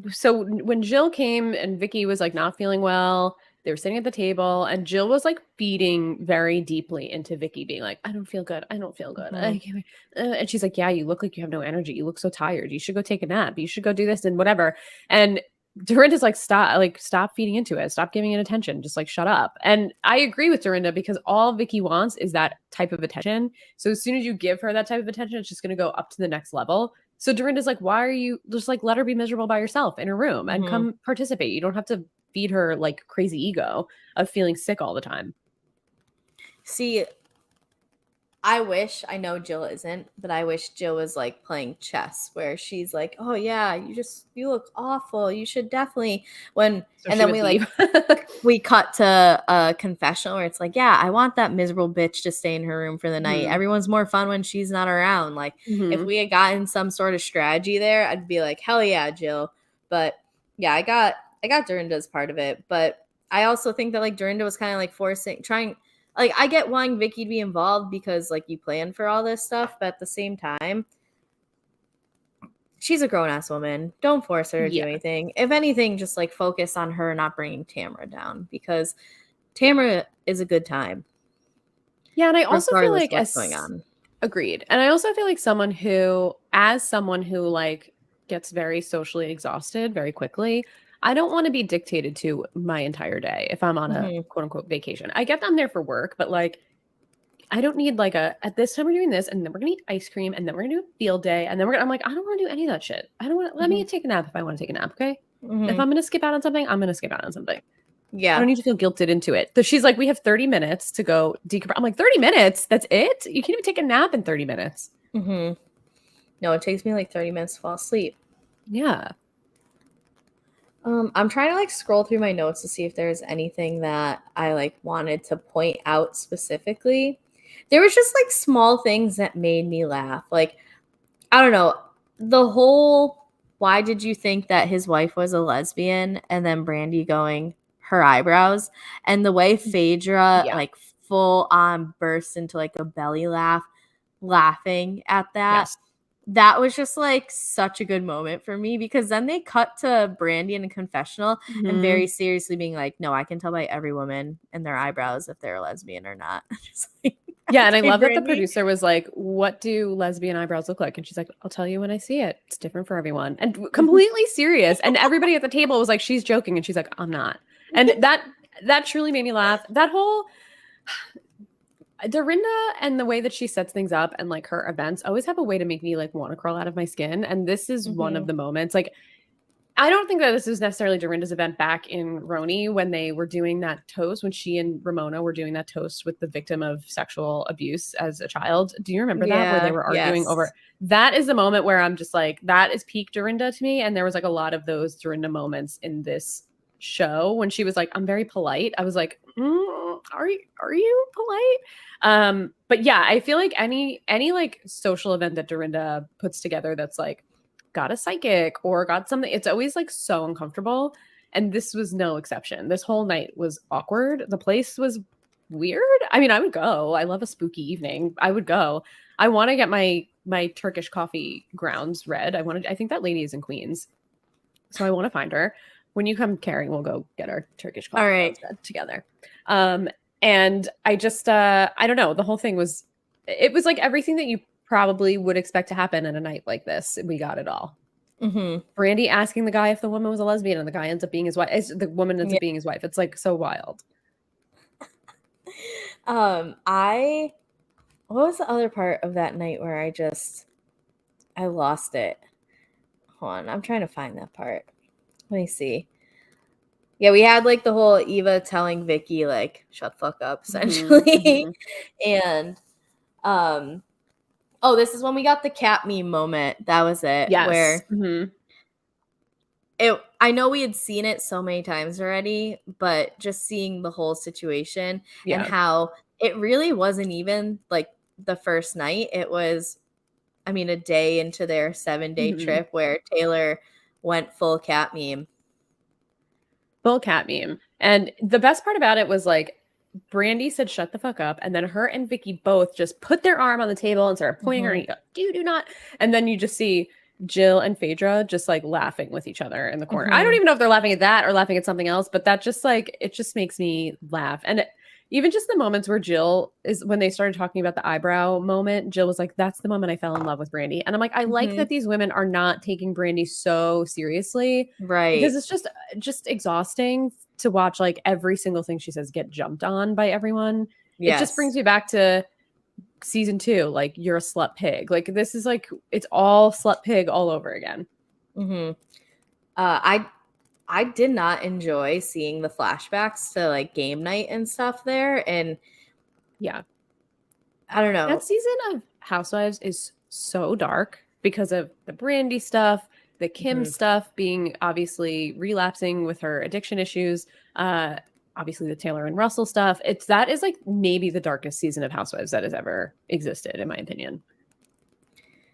so when Jill came and Vicky was like not feeling well, they were sitting at the table and Jill was like feeding very deeply into Vicky being like, I don't feel good. I don't feel good. mhm, And she's like, yeah, you look like you have no energy. You look so tired. You should go take a nap. You should go do this and whatever. And Dorinda's like, stop feeding into it. Stop giving it attention. Just like, shut up. And I agree with Dorinda because all Vicky wants is that type of attention. So as soon as you give her that type of attention, it's just going to go up to the next level. So Dorinda's like, why are you just like, let her be miserable by herself in her room and mhm. come participate. You don't have to feed her like crazy ego of feeling sick all the time. See, I know Jill isn't, but I wish Jill was like playing chess where she's like, "Oh yeah, you look awful. You should definitely when." So And she then would leave. we cut to a confessional where it's like, "Yeah, I want that miserable bitch to stay in her room for the night. hmm Everyone's more fun when she's not around." Like if hmm we had gotten some sort of strategy there, I'd be like, "Hell yeah, Jill." But yeah, I got Dorinda's part of it, but I also think that like Dorinda was kind of like trying like I get wanting Vicky to be involved because like you plan for all this stuff, but at the same time, she's a grown ass woman. Don't force her to do Yeah. anything. If anything, just like focus on her not bringing Tamara down because Tamara is a good time, Yeah. And I also feel regardless of like, what's going as on. agreed. And I also feel like someone who like gets very socially exhausted very quickly, I don't want to be dictated to my entire day if I'm on a Hmm. quote unquote vacation. I get I'm there for work, but like, I don't need like at this time we're doing this, and then we're gonna eat ice cream, and then we're gonna do a field day, and then I'm like, I don't want to do any of that shit. I don't want. Let me take a nap if I want to take a nap. Okay. If I'm gonna skip out on something, I'm gonna skip out on something. Yeah. I don't need to feel guilted into it. So she's like, we have 30 minutes to go decompress. I'm like, 30 minutes? That's it? You can't even take a nap in 30 minutes. No, it takes me like 30 minutes to fall asleep. Yeah. I'm trying to like scroll through my notes to see if there's anything that I like wanted to point out specifically. There was just like small things that made me laugh. Like, I don't know, the whole why did you think that his wife was a lesbian, and then Brandy going her eyebrows, and the way Phaedra like full on burst into like a belly laugh laughing at that. Yes. That was just like such a good moment for me, because then they cut to Brandy in a confessional and very seriously being like, no, I can tell by every woman and their eyebrows if they're a lesbian or not. Like, yeah, and okay, I love Brandy. that the producer was like, what do lesbian eyebrows look like? And she's like, I'll tell you when I see it. It's different for everyone. And completely serious. And everybody at the table was like, she's joking. And she's like, I'm not. And that truly made me laugh. That whole Dorinda and the way that she sets things up and like her events always have a way to make me like want to crawl out of my skin. And this is one of the moments. Like, I don't think that this is necessarily Dorinda's event back in Roni when they were doing that toast, when she and Ramona were doing that toast with the victim of sexual abuse as a child. Do you remember that, where they were arguing over? That is the moment where I'm just like, that is peak Dorinda to me. And there was like a lot of those Dorinda moments in this show when she was like, I'm very polite. I was like, are you polite? But yeah, I feel like any like social event that Dorinda puts together that's like got a psychic or got something, it's always like so uncomfortable. And this was no exception. This whole night was awkward. The place was weird. I mean, I would go. I love a spooky evening. I would go. I want to get my Turkish coffee grounds read. I think that lady is in Queens. So I want to find her. When you come, Kari, we'll go get our Turkish coffee grounds read together. And I just I don't know. The whole thing was, it was like everything that you probably would expect to happen in a night like this. We got it all. Brandy asking the guy if the woman was a lesbian, and the guy ends up being his wife. The woman ends up being his wife. It's like so wild. What was the other part of that night where I lost it? Hold on, I'm trying to find that part. Let me see. Yeah, we had like the whole Eva telling Vicky like shut the fuck up, essentially. And oh, this is when we got the cat meme moment. That was it. Yes. Where I know we had seen it so many times already, but just seeing the whole situation and how it really wasn't even like the first night. It was, I mean, a day into their 7-day trip where Taylor went full cat meme. Full cat meme. And the best part about it was like, Brandy said, shut the fuck up. And then her and Vicky both just put their arm on the table and started pointing her and you go, do not. And then you just see Jill and Phaedra just like laughing with each other in the corner. I don't even know if they're laughing at that or laughing at something else, but that just like, it just makes me laugh. And even just the moments where Jill is, when they started talking about the eyebrow moment, Jill was like, that's the moment I fell in love with Brandy. And I'm like, I like that these women are not taking Brandy so seriously. Right. Because it's just exhausting to watch like every single thing she says get jumped on by everyone. It just brings me back to season 2. Like, you're a slut pig. Like, this is like, it's all slut pig all over again. I did not enjoy seeing the flashbacks to like game night and stuff there. And yeah, I don't know. That season of Housewives is so dark because of the Brandy stuff, the Kim stuff being obviously relapsing with her addiction issues, obviously the Taylor and Russell stuff. That is like maybe the darkest season of Housewives that has ever existed, in my opinion.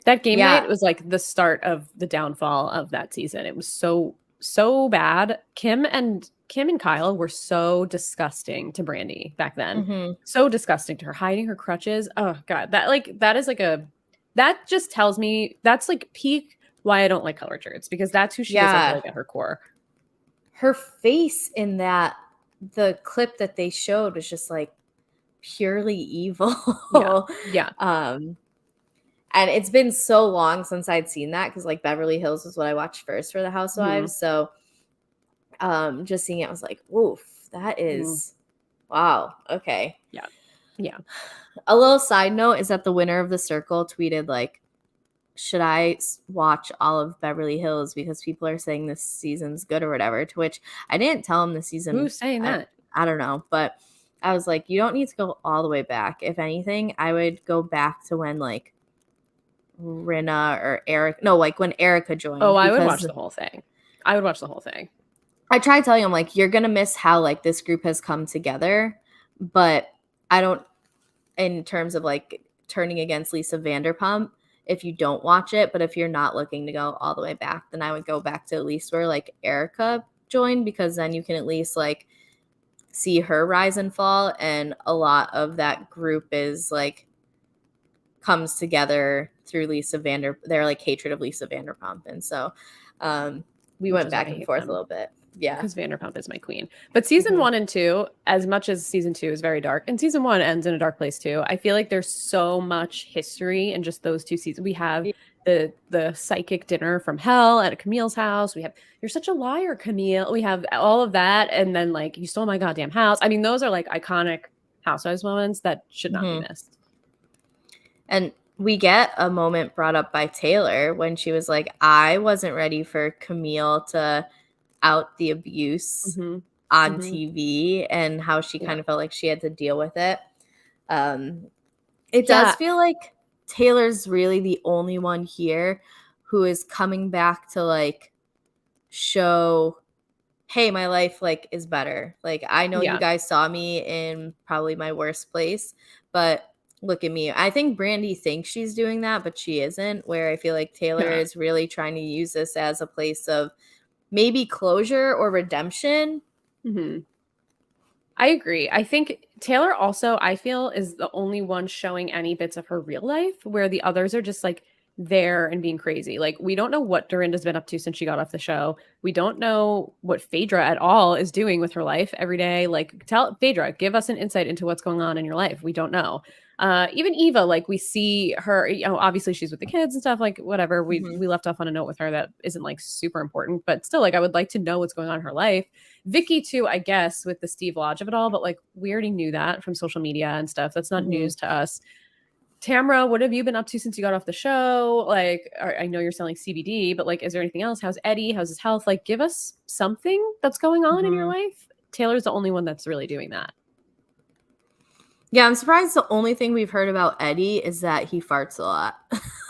That game night was like the start of the downfall of that season. It was so bad. Kim and Kyle were so disgusting to Brandy back then. So disgusting to her, hiding her crutches. Oh God, that just tells me that's like peak why I don't like Color Richards, because that's who she is, I feel like, at her core. Her face in the clip that they showed was just like purely evil. Yeah. And it's been so long since I'd seen that, because like Beverly Hills was what I watched first for the Housewives. So just seeing it, I was like, oof, that is wow. Okay. Yeah. A little side note is that the winner of the circle tweeted like, should I watch all of Beverly Hills because people are saying this season's good or whatever, to which I didn't tell him the season. Who's saying that? I don't know, but I was like, you don't need to go all the way back. If anything, I would go back to when like Rinna or Eric, no, like when Erica joined. Oh, I would watch the whole thing. I would watch the whole thing. I tried telling him like, you're gonna miss how like this group has come together, but I don't, in terms of like turning against Lisa Vanderpump, if you don't watch it, but if you're not looking to go all the way back, then I would go back to at least where like Erica joined, because then you can at least like see her rise and fall, and a lot of that group is like comes together through their like hatred of Lisa Vanderpump, and so we went back and forth a little bit. Yeah, because Vanderpump is my queen. But season 1 and 2, as much as season 2 is very dark, and season 1 ends in a dark place too, I feel like there's so much history in just those 2 seasons. We have the psychic dinner from hell at Camille's house. We have You're Such a Liar, Camille. We have all of that, and then like You Stole My Goddamn House. I mean, those are like iconic Housewives moments that should not be missed. And we get a moment brought up by Taylor when she was like, I wasn't ready for Camille to out the abuse on TV, and how she kind of felt like she had to deal with it. It does feel like Taylor's really the only one here who is coming back to like show, hey, my life like is better. Like, I know you guys saw me in probably my worst place, but look at me. I think Brandy thinks she's doing that, but she isn't, where I feel like Taylor is really trying to use this as a place of maybe closure or redemption. I agree. I think Taylor also, I feel, is the only one showing any bits of her real life, where the others are just like there and being crazy. Like, we don't know what Dorinda's been up to since she got off the show. We don't know what Phaedra at all is doing with her life every day. Like, tell Phaedra, give us an insight into what's going on in your life. We don't know. Even Eva, like, we see her, you know, obviously she's with the kids and stuff, like whatever. We left off on a note with her that isn't like super important, but still, like, I would like to know what's going on in her life. Vicky too, I guess, with the Steve Lodge of it all, but like, we already knew that from social media and stuff. That's not news to us. Tamra, what have you been up to since you got off the show? Like, I know you're selling CBD, but like, is there anything else? How's Eddie? How's his health? Like, give us something that's going on in your life. Taylor's the only one that's really doing that. Yeah, I'm surprised the only thing we've heard about Eddie is that he farts a lot.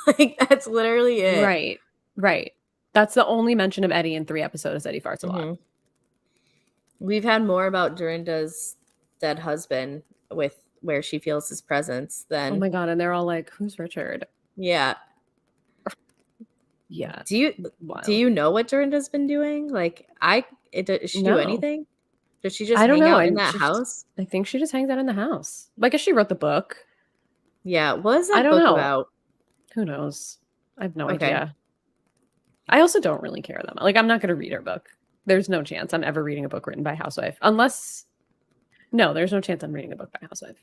Like, that's literally it. Right. That's the only mention of Eddie in 3 episodes, Eddie farts a lot. We've had more about Dorinda's dead husband with where she feels his presence than... Oh my God, and they're all like, who's Richard? Yeah. Yeah. Do you know what Dorinda's been doing? Like, does she do anything? Does she just hang out in that house? I think she just hangs out in the house. I guess she wrote the book. Yeah. What is that book about? Who knows? I have no idea. I also don't really care that much. Like, I'm not going to read her book. There's no chance I'm ever reading a book written by a housewife. No, there's no chance I'm reading a book by a housewife.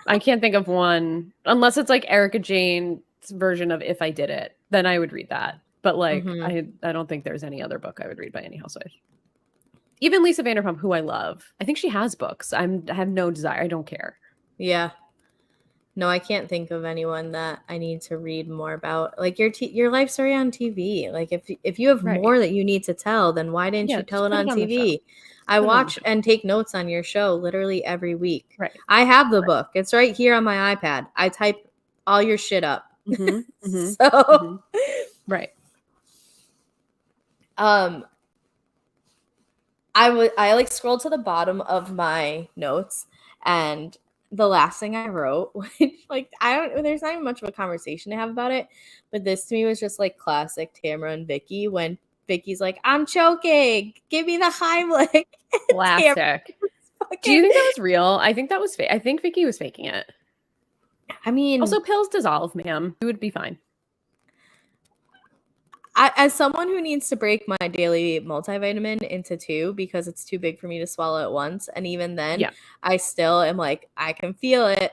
I can't think of one. Unless it's like Erica Jane's version of If I Did It, then I would read that. But like, I don't think there's any other book I would read by any housewife. Even Lisa Vanderpump, who I love, I think she has books. I have no desire. I don't care. Yeah. No, I can't think of anyone that I need to read more about. Like, your life story on TV. Like, if you have more that you need to tell, then why didn't you tell it on TV? I watch and take notes on your show literally every week. Right. I have the book. It's right here on my iPad. I type all your shit up. Right. I like scrolled to the bottom of my notes, and the last thing I wrote, which like there's not even much of a conversation to have about it, but this to me was just like classic Tamra and Vicky, when Vicky's like, I'm choking, give me the Heimlich. Classic. Do you think that was real? I think that was fake. I think Vicky was faking it. I mean, also pills dissolve, ma'am. You would be fine. As someone who needs to break my daily multivitamin into 2 because it's too big for me to swallow at once, and even then, I still am like, I can feel it.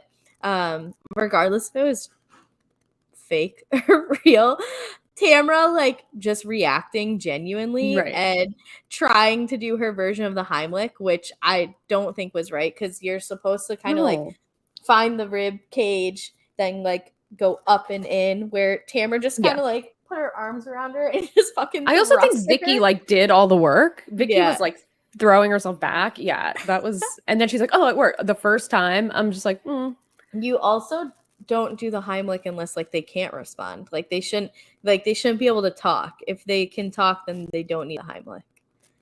Regardless if it was fake or real, Tamra, like, just reacting genuinely Right. and trying to do her version of the Heimlich, which I don't think was right because you're supposed to kind of like No. find the rib cage, then like go up and in, where Tamra just kind Yeah. of like put her arms around her and just fucking I also think thrusted Vicky her. like did all the work. Vicky was Yeah. like throwing herself back. Yeah, that was, and then she's like, "Oh, it worked." The first time, I'm just like, You also don't do the Heimlich unless like they can't respond. Like they shouldn't be able to talk. If they can talk, then they don't need a Heimlich.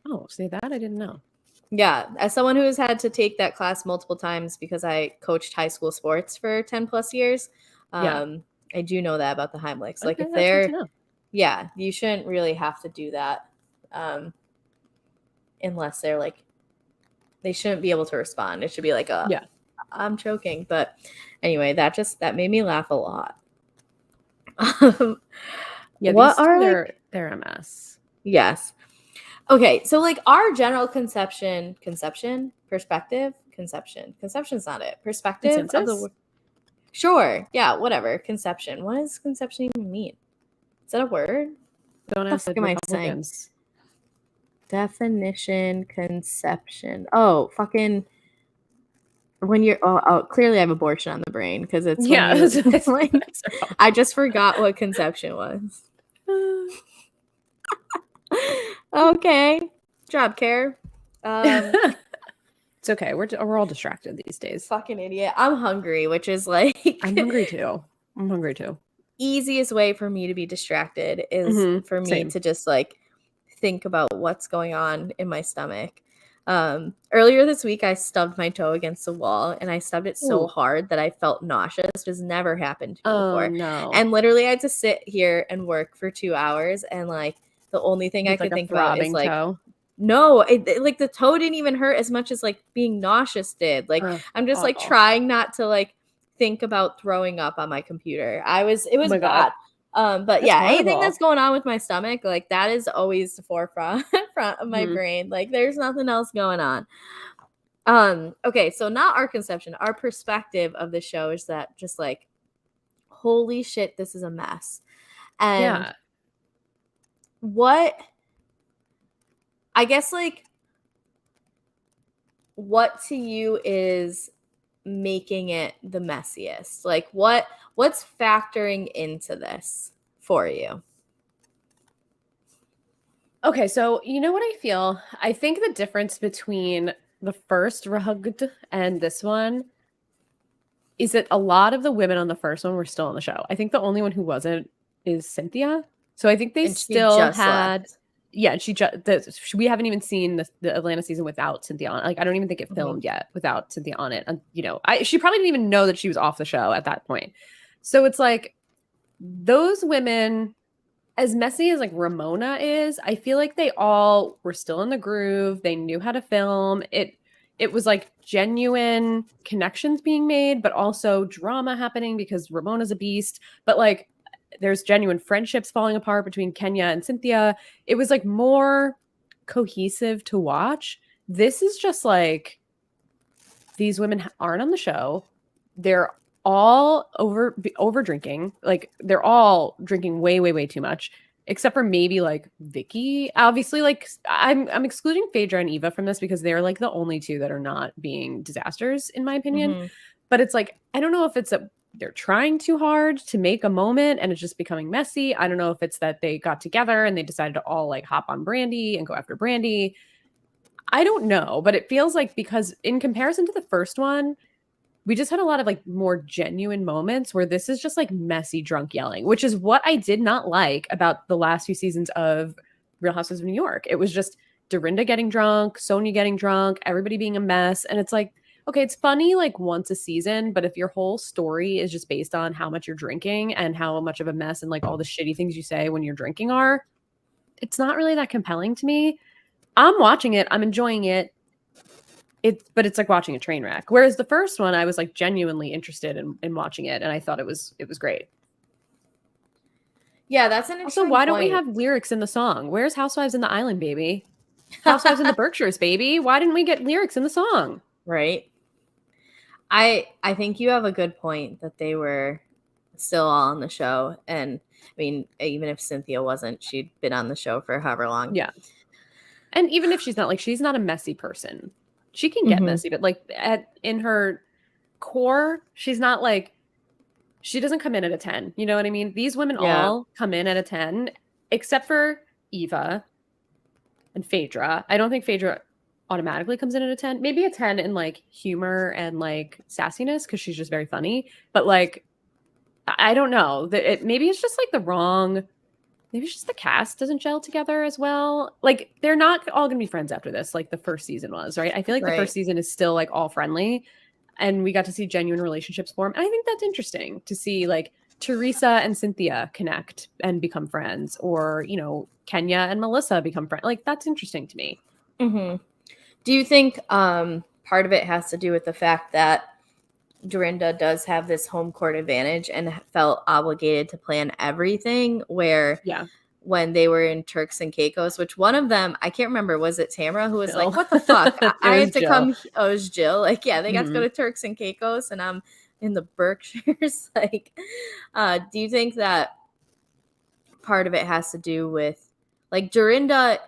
"Oh, see that? I didn't know." Yeah, as someone who has had to take that class multiple times because I coached high school sports for 10 plus years, Yeah. I do know that about the Heimlichs. Like Okay, if that's good to they're, know. yeah, you shouldn't really have to do that um, unless they're like, they shouldn't be able to respond. It should be like Yeah. I'm choking. But anyway, that made me laugh a lot. Yeah, What these two, are like, they're a mess. yes. Okay, so like our general conception's not it. Perspective of the Consensus? sure, yeah, whatever. Conception. What does conception even mean? Is that a word? Don't What the ask the fuck am I saying? Republicans. Definition, conception. Oh, fucking when you're clearly I have abortion on the brain because it's when Yeah. you like I just forgot what conception was. Okay. Job care. It's okay. We're all distracted these days. Fucking idiot. I'm hungry, which is like I'm hungry too. easiest way for me to be distracted is for me Same. to just like think about what's going on in my stomach. Earlier this week I stubbed my toe against the wall and I stubbed it so Ooh. hard that I felt nauseous, which has never happened to me Oh before. no. And literally I had to sit here and work for 2 hours and like the only thing I With like could a think about is throbbing like toe. no, like the toe didn't even hurt as much as like being nauseous did. Like I'm just like Awful. trying not to like think about throwing up on my computer. It Oh was my God. bad. But That's yeah, anything that's horrible. going on with my stomach, like that is always the forefront front of my Mhm. brain. Like there's nothing else going on. Okay, so not our conception, our perspective of the show is that just like, holy shit, this is a mess. And Yeah. what I guess like what to you is making it the messiest? Like what's factoring into this for you? Okay, so you know what I feel? I think the difference between the first Rugged and this one is that a lot of the women on the first one were still on the show. I think the only one who wasn't is Cynthia. So I think they And she still just had, left. yeah, and we haven't even seen the Atlanta season without Cynthia on. Like I don't even think it filmed yet without Cynthia on it. And you know, she probably didn't even know that she was off the show at that point. So it's like those women, as messy as like Ramona is, I feel like they all were still in the groove. They knew how to film. It was like genuine connections being made, but also drama happening because Ramona's a beast. But like there's genuine friendships falling apart between Kenya and Cynthia. It was like more cohesive to watch. This is just like these women aren't on the show. They're all over drinking. Like they're all drinking way too much, except for maybe like Vicky. Obviously, like I'm excluding Phaedra and Eva from this because they're like the only two that are not being disasters in my opinion. Mm-hmm. But it's like I don't know if it's they're trying too hard to make a moment and it's just becoming messy. I don't know if it's that they got together and they decided to all like hop on Brandy and go after Brandy. I don't know, but it feels like because in comparison to the first one, we just had a lot of like more genuine moments where this is just like messy drunk yelling, which is what I did not like about the last few seasons of Real Houses of New York. It was just Dorinda getting drunk, Sonia getting drunk, everybody being a mess. And it's like, okay, it's funny like once a season, but if your whole story is just based on how much you're drinking and how much of a mess and like all the shitty things you say when you're drinking are, it's not really that compelling to me. I'm watching it, I'm enjoying it. But it's like watching a train wreck. Whereas the first one, I was like genuinely interested in watching it, and I thought it was great. Yeah, that's an Also, interesting why don't we point. have lyrics in the song? Where's Housewives in the Island, baby? Housewives in the Berkshires, baby. Why didn't we get lyrics in the song? Right. I think you have a good point that they were still all on the show and mean, even if Cynthia wasn't, she'd been on the show for however long. Yeah. And even if she's not a messy person. She can get Mhm. messy, but like in her core, she's not like, she doesn't come in at a 10. You know what I mean? These women Yeah. all come in at a 10, except for Eva and Phaedra. I don't think Phaedra automatically comes in at a 10. Maybe a 10 in like humor and like sassiness because she's just very funny. But like, I don't know. Maybe it's just like the wrong. Maybe it's just the cast doesn't gel together as well. Like they're not all gonna be friends after this, like the first season was, right? I feel like the Right. first season is still like all friendly, and we got to see genuine relationships form. And I think that's interesting to see like Teresa and Cynthia connect and become friends, or you know, Kenya and Melissa become friends. Like that's interesting to me. Mm-hmm. Do you think part of it has to do with the fact that Dorinda does have this home court advantage and felt obligated to plan everything, where Yeah. when they were in Turks and Caicos, which one of them, I can't remember, was it Tamara who was Jill. like, what the fuck? It I was have to Jill. come. Oh, it was Jill. Like, yeah, they got to go Mhm. to Turks and Caicos and I'm in the Berkshires. Like, do you think that part of it has to do with, like, Dorinda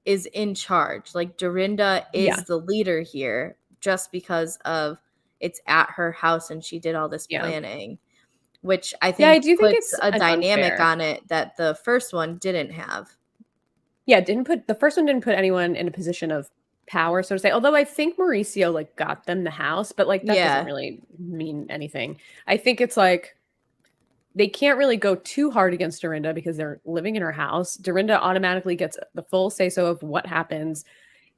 is in charge? Like, Dorinda Yeah. is the leader here just because of it's at her house and she did all this Yeah. planning, which I Yeah, I think do think puts it's a an dynamic unfair. on it that the first one didn't have. Yeah, the first one didn't put anyone in a position of power, so to say. Although I think Mauricio like got them the house, but like that doesn't Yeah. really mean anything. I think it's like they can't really go too hard against Dorinda because they're living in her house. Dorinda automatically gets the full say so of what happens.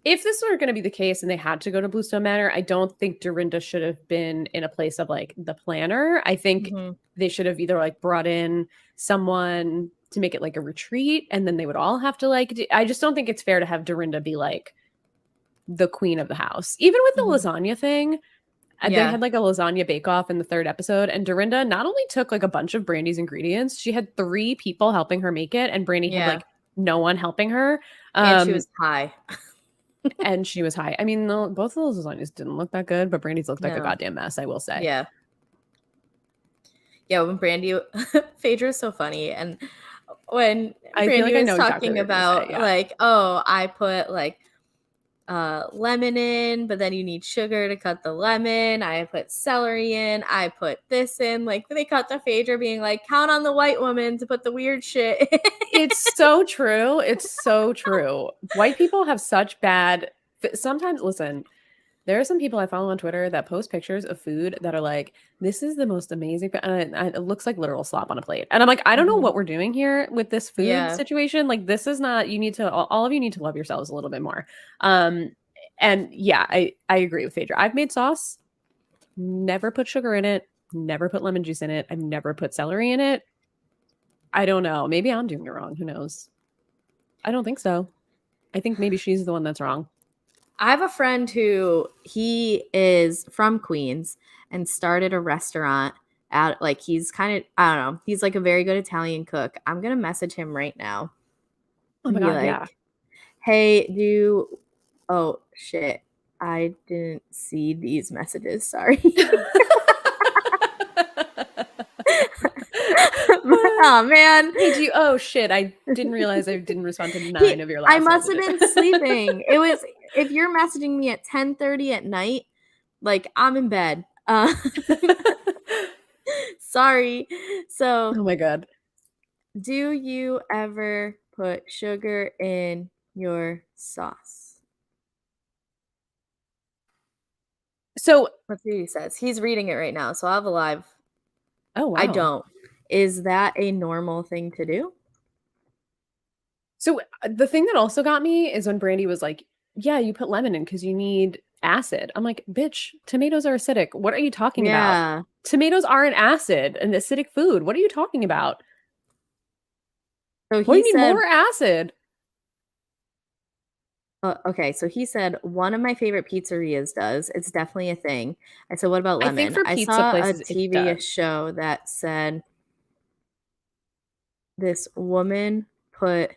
If this were going to be the case and they had to go to Bluestone Manor, I don't think Dorinda should have been in a place of like the planner. I think Mm-hmm. they should have either like brought in someone to make it like a retreat and then they would all have to like I just don't think it's fair to have Dorinda be like the queen of the house. Even with the Mm-hmm. lasagna thing, they Yeah. had like a lasagna bake off in the third episode, and Dorinda not only took like a bunch of Brandy's ingredients, she had 3 people helping her make it, and Brandy had Yeah. like no one helping her. And she was high. And she was high. I mean, both of those lasagnas didn't look that good, but Brandy's looked like a No. goddamn mess, I will say. Yeah. Yeah, when Brandy Phaedra is so funny. And when I feel Brandy like I was know exactly what talking you're gonna say. about Yeah. like, oh, I put like lemon in, but then you need sugar to cut the lemon. I put celery in. I put this in. Like they cut to Phaedra being like, count on the white woman to put the weird shit in. It's so true. It's so true. White people have such bad. Sometimes, listen, there are some people I follow on Twitter that post pictures of food that are like, this is the most amazing. And it looks like literal slop on a plate. And I'm like, I don't know Mhm. what we're doing here with this food Yeah. situation. Like, this is not, you need to, all of you need to love yourselves a little bit more. And yeah, I agree with Phaedra. I've made sauce, never put sugar in it, never put lemon juice in it. I've never put celery in it. I don't know. Maybe I'm doing it wrong. Who knows? I don't think so. I think maybe she's the one that's wrong. I have a friend who he is from Queens and started a restaurant at like he's kind of I don't know, he's like a very good Italian cook. I'm gonna message him right now Oh and my be God, like, yeah. hey, oh shit. I didn't see these messages. Sorry. Oh man. Hey, oh shit, I didn't realize I didn't respond to 9 He, of your I last must have messages. been sleeping. It was if you're messaging me at 10:30 at night, like I'm in bed. Sorry. So, Oh my God. do you ever put sugar in your sauce? So Let's see what he says. He's reading it right now, so I'll have a live. oh, I wow. don't. Is that a normal thing to do? So, the thing that also got me is when Brandy was like, "Yeah, you put lemon in because you need acid." I'm like, "Bitch, tomatoes are acidic. What are you talking about? Yeah. Tomatoes are an acid, an acidic food. What are you talking about? So What do he you need said, more acid?" okay, so he said one of my favorite pizzerias does. It's definitely a thing. I said, what about I think lemon? for I pizza saw a places, it TV does. show that said this woman put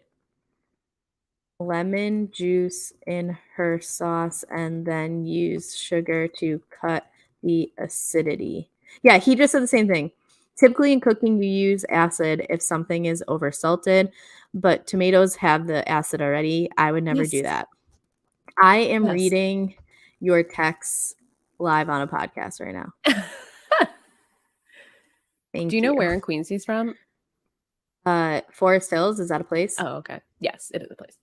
lemon juice in her sauce and then used sugar to cut the acidity. Yeah, he just said the same thing. Typically in cooking, you use acid if something is over salted, but tomatoes have the acid already. I would never do Yes. that. I am Yes. reading your texts live on a podcast right now. Do you Thank know you. where in Queens he's from? Forest Hills, is that a place? Oh, okay. Yes, it is a place.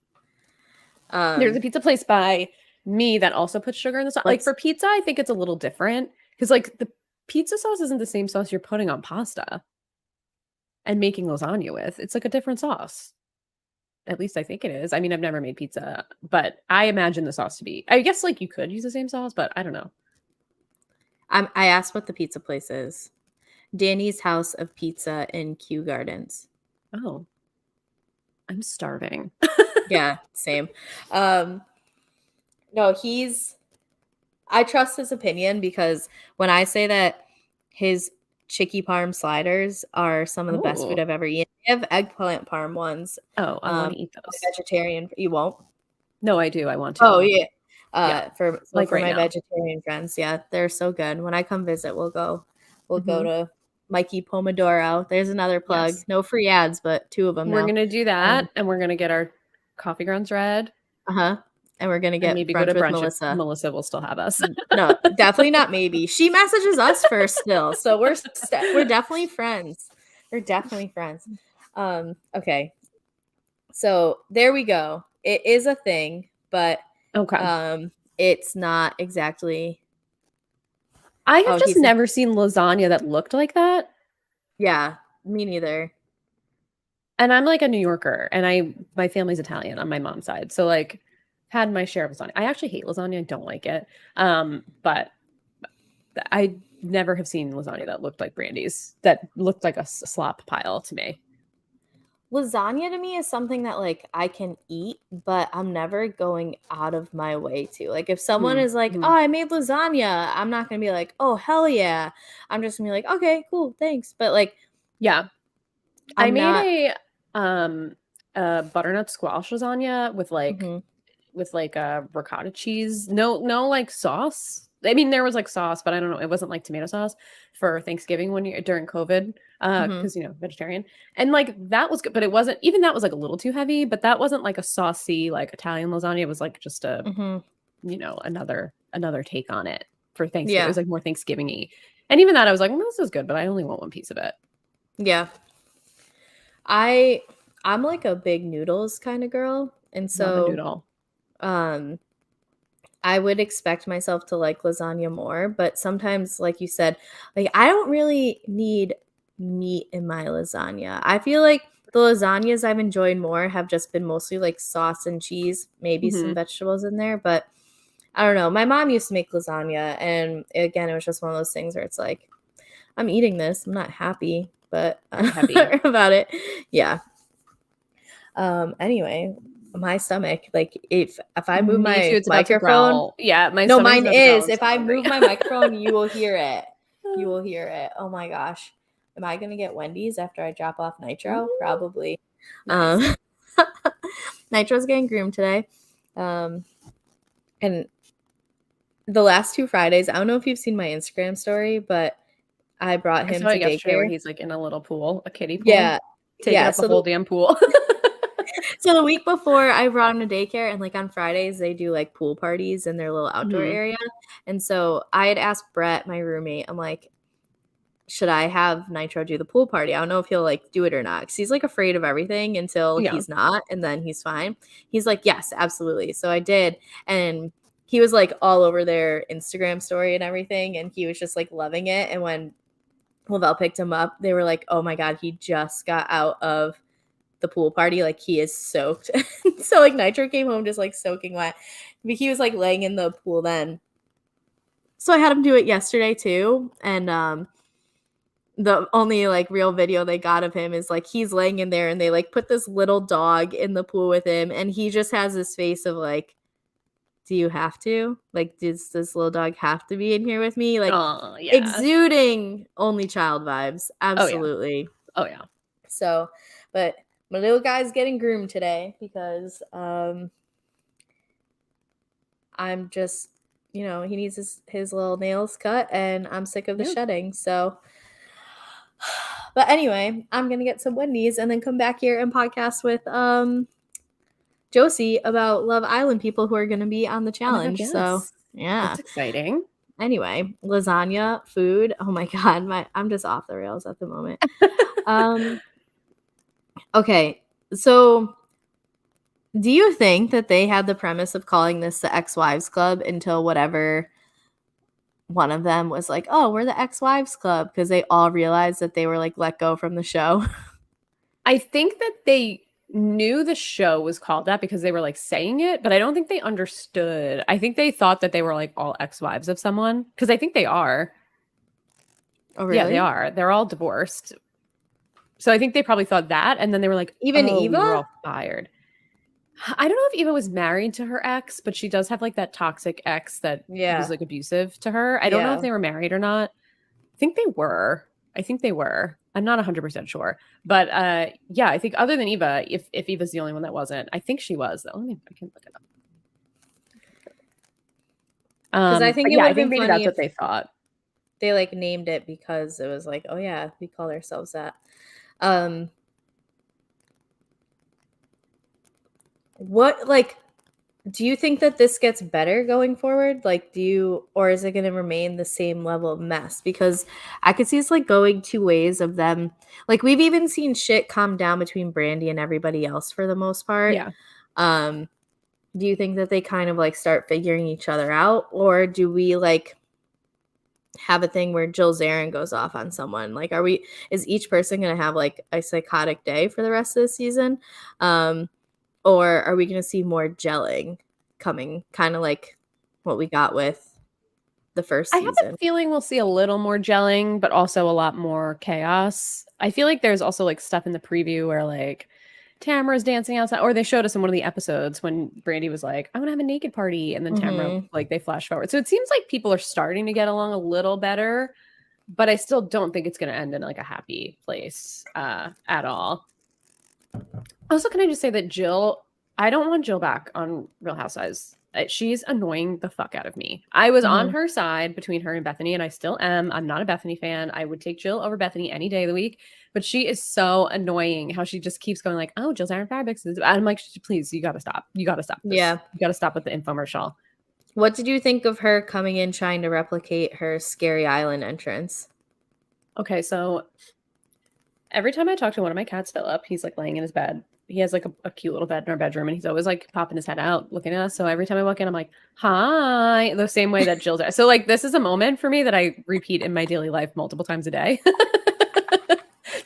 There's a Um, pizza place by me that also puts sugar in the sauce. Like what's for pizza, I think it's a little different because like the pizza sauce isn't the same sauce you're putting on pasta and making lasagna with. It's like a different sauce. At least I think it is. I mean, I've never made pizza, but I imagine the sauce to be. I guess like you could use the same sauce, but I don't know. I asked what the pizza place is. Danny's House of Pizza in Kew Gardens. Oh, I'm starving. Yeah, same. Um, no, I trust his opinion because when I say that his chicky parm sliders are some of the best food Oh, I've ever eaten. They have eggplant parm ones. oh, I want to eat My those. vegetarian, you won't? No, I do. I want Oh to. yeah. Yeah, like For right my now. vegetarian friends, yeah, they're so good. When I come visit, we'll go Hmm. to Mikey Pomodoro. There's another plug. Yes, No free ads, but two of them we're now. gonna do that, and we're gonna get our coffee grounds read, Uh-huh. And we're gonna and get maybe go brunch to with brunch if Melissa. Melissa will still have us. No, definitely not maybe. She messages us first still. So we're definitely friends. We're definitely friends. Okay. So there we go. It is a thing, but Okay. um it's not exactly. I have Oh, just he's never seen lasagna that looked like that. yeah, me neither. And I'm like a New Yorker and my family's Italian on my mom's side. So like had my share of lasagna. I actually hate lasagna. I don't like it. But I never have seen lasagna that looked like Brandy's. That looked like a slop pile to me. Lasagna to me is something that like I can eat, but I'm never going out of my way to. Like if someone is like, "Oh, Mm-hmm. I made lasagna," I'm not going to be like, "Oh, hell yeah." I'm just going to be like, "Okay, cool, thanks." But like Yeah. I I'm made not a butternut squash lasagna mhm, with like a ricotta cheese. No like sauce. I mean there was like sauce, but I don't know. It wasn't like tomato sauce for Thanksgiving one year during COVID. mhm. Because vegetarian. And like that was good, but it wasn't even that was like a little too heavy, but that wasn't like a saucy like Italian lasagna. It was like just a, Mhm. another take on it for Thanksgiving. It was Yeah. like more Thanksgiving-y. And even that I was like, this is good, but I only want one piece of it. Yeah. I I'm like a big noodles kind of girl, and Love a so noodle. um I would expect myself to like lasagna more, but sometimes like you said, like I don't really need meat in my lasagna. I feel like the lasagnas I've enjoyed more have just been mostly like sauce and cheese, maybe some Hmm. vegetables in there, but I don't know. My mom used to make lasagna and again, it was just one of those things where it's like I'm eating this. I'm not happy, but Very heavy. about it. Yeah. Anyway, my stomach, like if I move Me too. my It's about to microphone, growl. Yeah, my no, stomach is mine about to growl. is. I'm If so I hungry. move my microphone, you will hear it. You will hear it. Oh my gosh. Am I gonna get Wendy's after I drop off Nitro? Ooh, Probably. nice. Um Nitro's getting groomed today. Um and the last two Fridays, I don't know if you've seen my Instagram story, but I brought I him saw to it yesterday where daycare. he's like in a little pool, a kiddie pool, Yeah. taking Yeah. up the whole damn pool. So the week before I brought him to daycare and like on Fridays they do like pool parties in their little outdoor Hmm. area. And so I had asked Brett, my roommate, I'm like, should I have Nitro do the pool party? I don't know if he'll like do it or not. Cause he's like afraid of everything until Yeah. he's not, and then he's fine. He's like, yes, absolutely. So I did. And he was like all over their Instagram story and everything. And he was just like loving it. And when Lavelle picked him up, they were like, oh my God, he just got out of the pool party, like he is soaked. So like Nitro came home just like soaking wet. But he was like laying in the pool then. So I had him do it yesterday too. And the only like real video they got of him is like he's laying in there and they like put this little dog in the pool with him and he just has this face of like, do you have to? Like, does this little dog have to be in here with me? Like Oh yeah. exuding only child vibes. Oh yeah. Absolutely. Oh yeah. So, but my little guy's getting groomed today because I'm just, he needs his little nails cut and I'm sick of the Yeah. shedding. So But anyway, I'm gonna get some Wendy's and then come back here and podcast with Josie about Love Island people who are gonna be on the Oh my God, challenge. yes. So yeah. That's exciting. Anyway, lasagna, food. Oh my God, I'm just off the rails at the moment. Okay, so do you think that they had the premise of calling this the Ex-Wives Club until whatever one of them was like, oh, we're the Ex-Wives Club, because they all realized that they were like let go from the show? I think that they knew the show was called that because they were like saying it, but I don't think they understood. I think they thought that they were like all ex-wives of someone because I think they are. Oh, Yeah, they really? are. They're all divorced. So I think they probably thought that, and then they were like, Even "Oh, we were Eva? all fired." I don't know if Eva was married to her ex, but she does have like that toxic ex that Yeah. was like abusive to her. I don't know if Yeah. they were married or not. I think they were. I think they were. I'm not 100% sure. But yeah, I think other than Eva, if Eva's the only one that wasn't, I think she was. Let me I can look it up. Because I think But it yeah, would I have think been maybe funny that's if what they thought. they like named it because it was like, oh yeah, we call ourselves that. What, like, do you think that this gets better going forward? Like, or is it going to remain the same level of mess? Because I could see it's like going two ways of them. Like, we've even seen shit calm down between Brandy and everybody else for the most part. Yeah. Do you think that they kind of like start figuring each other out, or do we like have a thing where Jill Zarin goes off on someone? Like, is each person going to have like a psychotic day for the rest of the season? Or are we going to see more gelling coming, kind of like what we got with the first I have season? a feeling we'll see a little more gelling, but also a lot more chaos. I feel like there's also like stuff in the preview where like Tamara's dancing outside, or they showed us in one of the episodes when Brandy was like, I want to have a naked party. And then Tamara, Mm-hmm. like, they flash forward. So it seems like people are starting to get along a little better, but I still don't think it's going to end in like a happy place at all. Also, can I just say that I don't want Jill back on Real Housewives. She's annoying the fuck out of me. I was on Mm-hmm. her side between her and Bethany, and I still am. I'm not a Bethany fan. I would take Jill over Bethany any day of the week, but she is so annoying how she just keeps going like, oh, Jill's Iron Fabrics. I'm like, please, you got to stop. You got to stop this. Yeah. You got to stop with the infomercial. What did you think of her coming in trying to replicate her Scary Island entrance? Okay, so every time I talk to one of my cats, Philip, he's like laying in his bed. He has like a cute little bed in our bedroom, and he's always like popping his head out looking at us. So every time I walk in, I'm like, hi, the same way that Jill's. So like this is a moment for me that I repeat in my daily life multiple times a day.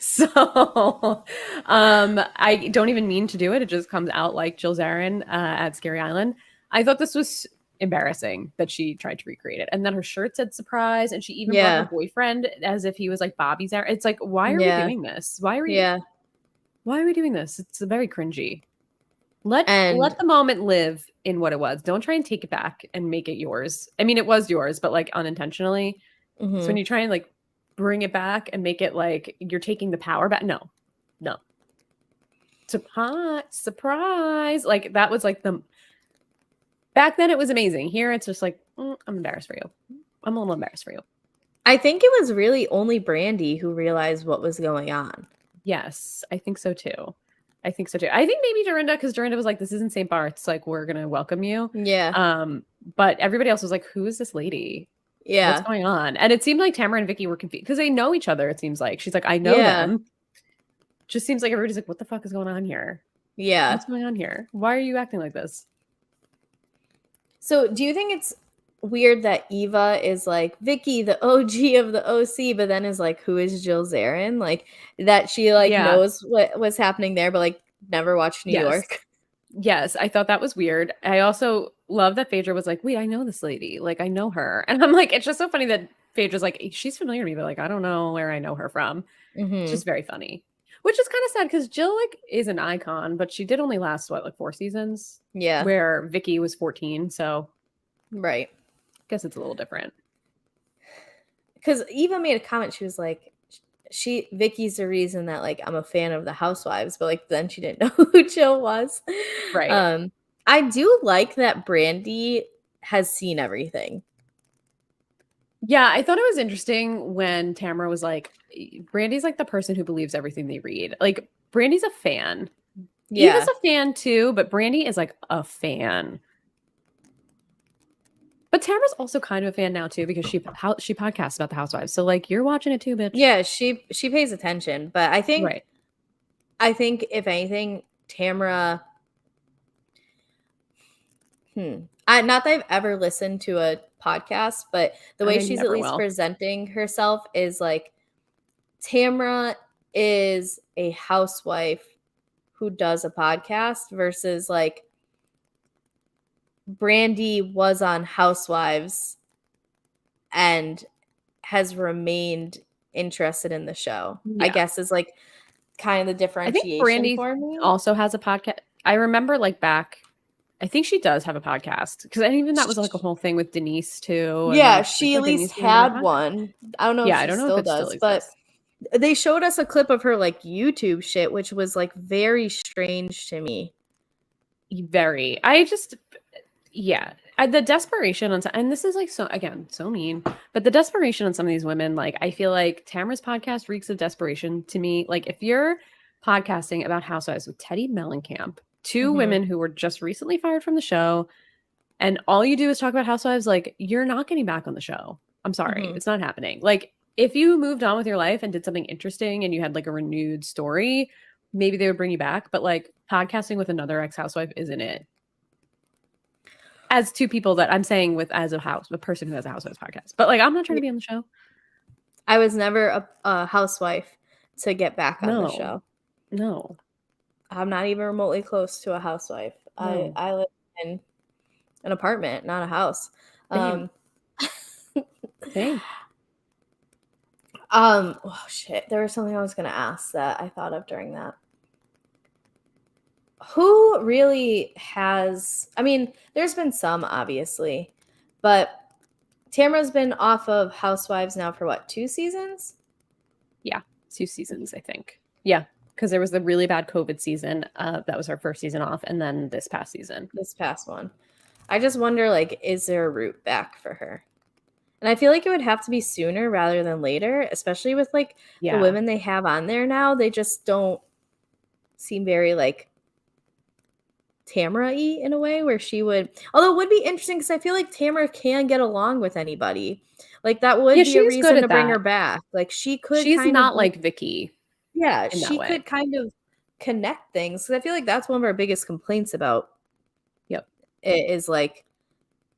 So I don't even mean to do it. It just comes out like Jill Zarin at Scary Island. I thought this was embarrassing that she tried to recreate it. And then her shirt said surprise, and she even brought her boyfriend as if he was like Bobby Zarin. It's like, why are we doing this? Why are we doing this? It's very cringy. Let the moment live in what it was. Don't try and take it back and make it yours. I mean, it was yours, but like unintentionally. Mm-hmm. So when you try and like bring it back and make it like you're taking the power back, no. Surprise. Like that was like back then it was amazing. Here it's just like, I'm embarrassed for you. I'm a little embarrassed for you. I think it was really only Brandy who realized what was going on. Yes, I think so too. I think maybe Dorinda, because Dorinda was like, this isn't St. Bart's, like, we're gonna welcome you. Yeah. But everybody else was like, who is this lady? Yeah. What's going on? And it seemed like Tamara and Vicky were confused because they know each other, it seems like. She's like, I know them. Just seems like everybody's like, what the fuck is going on here? Yeah. What's going on here? Why are you acting like this? So do you think it's weird that Eva is like Vicky, the OG of the OC, but then is like, who is Jill Zarin? Like that she like knows what was happening there, but like never watched New York. Yes, I thought that was weird. I also love that Phaedra was like, wait, I know this lady. Like, I know her. And I'm like, it's just so funny that Phaedra's like, she's familiar to me, but like, I don't know where I know her from. Mm-hmm. It's just very funny. Which is kind of sad because Jill like is an icon, but she did only last like 4 seasons. Yeah. Where Vicky was 14, so right. I guess it's a little different. Because Eva made a comment. She was like, Vicky's the reason that like I'm a fan of the Housewives, but like then she didn't know who Jill was. Right. I do like that Brandy has seen everything. Yeah, I thought it was interesting when Tamara was like, Brandy's like the person who believes everything they read. Like, Brandy's a fan. Eva's Yeah. a fan too, but Brandy is like a fan. But Tamara's also kind of a fan now too because she podcasts about the Housewives. So like, you're watching it too, bitch. Yeah, she pays attention, but Right. I think if anything, Tamara. Not that I've ever listened to a podcast, but the way I she's at never least will. presenting herself is like Tamara is a housewife who does a podcast versus like Brandy was on Housewives and has remained interested in the show. I Yeah. guess is like kind of the I think differentiation Brandy for me. also has a podcast. I remember like back, I think she does have a podcast because even that was like a whole thing with Denise too. And Yeah, like, she's she at like, least Denise is gonna have a had podcast. one. I don't know if Yeah, I she don't know if still it still does, but exists. they showed us a clip of her like YouTube shit, which was like very strange to me. Very. I just, yeah. The desperation on, and this is like so, again, so mean, but the desperation on some of these women, like, I feel like Tamara's podcast reeks of desperation to me. Like, if you're podcasting about Housewives with Teddy Mellencamp, 2 women who were just recently fired from the show, and all you do is talk about Housewives, like, you're not getting back on the show. I'm sorry. It's not happening. Like, if you moved on with your life and did something interesting and you had like a renewed story, maybe they would bring you back. But like podcasting with another ex-housewife isn't it. As 2 people that I'm saying with as a person who has a Housewives podcast. But like, I'm not trying to be on the show. I was never a housewife to get back on the No. show. No. I'm not even remotely close to a housewife. No. I live in an apartment, not a house. Same. Same. Oh shit. There was something I was gonna ask that I thought of during that. Who really has, I mean, there's been some obviously, but Tamara's been off of Housewives now for what, 2 seasons? Yeah. 2 seasons, I think. Yeah. Because there was the really bad COVID season. That was our first season off. And then this past season. This past one. I just wonder, like, is there a route back for her? And I feel like it would have to be sooner rather than later, especially with like the women they have on there now. They just don't seem very like Tamara-y in a way where she would, although it would be interesting because I feel like Tamara can get along with anybody. Like that would be a she's good reason at to bring that. her back. Like she could She's kind not of like Vicky. Yeah, in that she way. could kind of connect things. Because I feel like that's one of our biggest complaints about it is like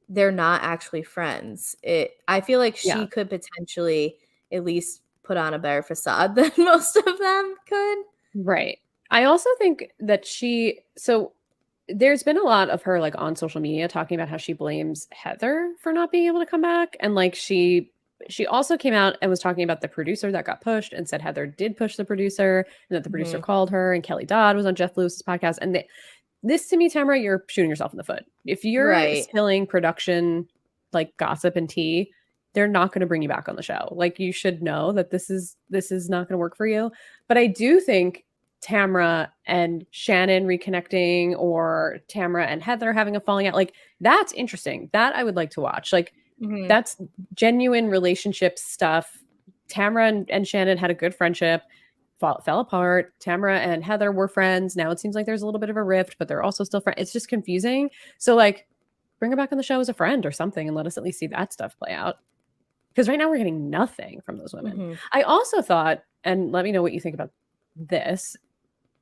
they're not actually friends. I feel like she could potentially at least put on a better facade than most of them could. Right. I also think that so there's been a lot of her like on social media talking about how she blames Heather for not being able to come back. And like she also came out and was talking about the producer that got pushed and said Heather did push the producer and that the producer called her, and Kelly Dodd was on Jeff Lewis's podcast. And this to me, Tamara, you're shooting yourself in the foot. If you're spilling production like gossip and tea, they're not going to bring you back on the show. Like you should know that this is not going to work for you. But I do think Tamara and Shannon reconnecting or Tamara and Heather having a falling out, like that's interesting. That I would like to watch. Like that's genuine relationship stuff. Tamara and Shannon had a good friendship, fell apart. Tamara and Heather were friends. Now it seems like there's a little bit of a rift, but they're also still friends. It's just confusing. So like bring her back on the show as a friend or something and let us at least see that stuff play out. Because right now we're getting nothing from those women. I also thought, and let me know what you think about this,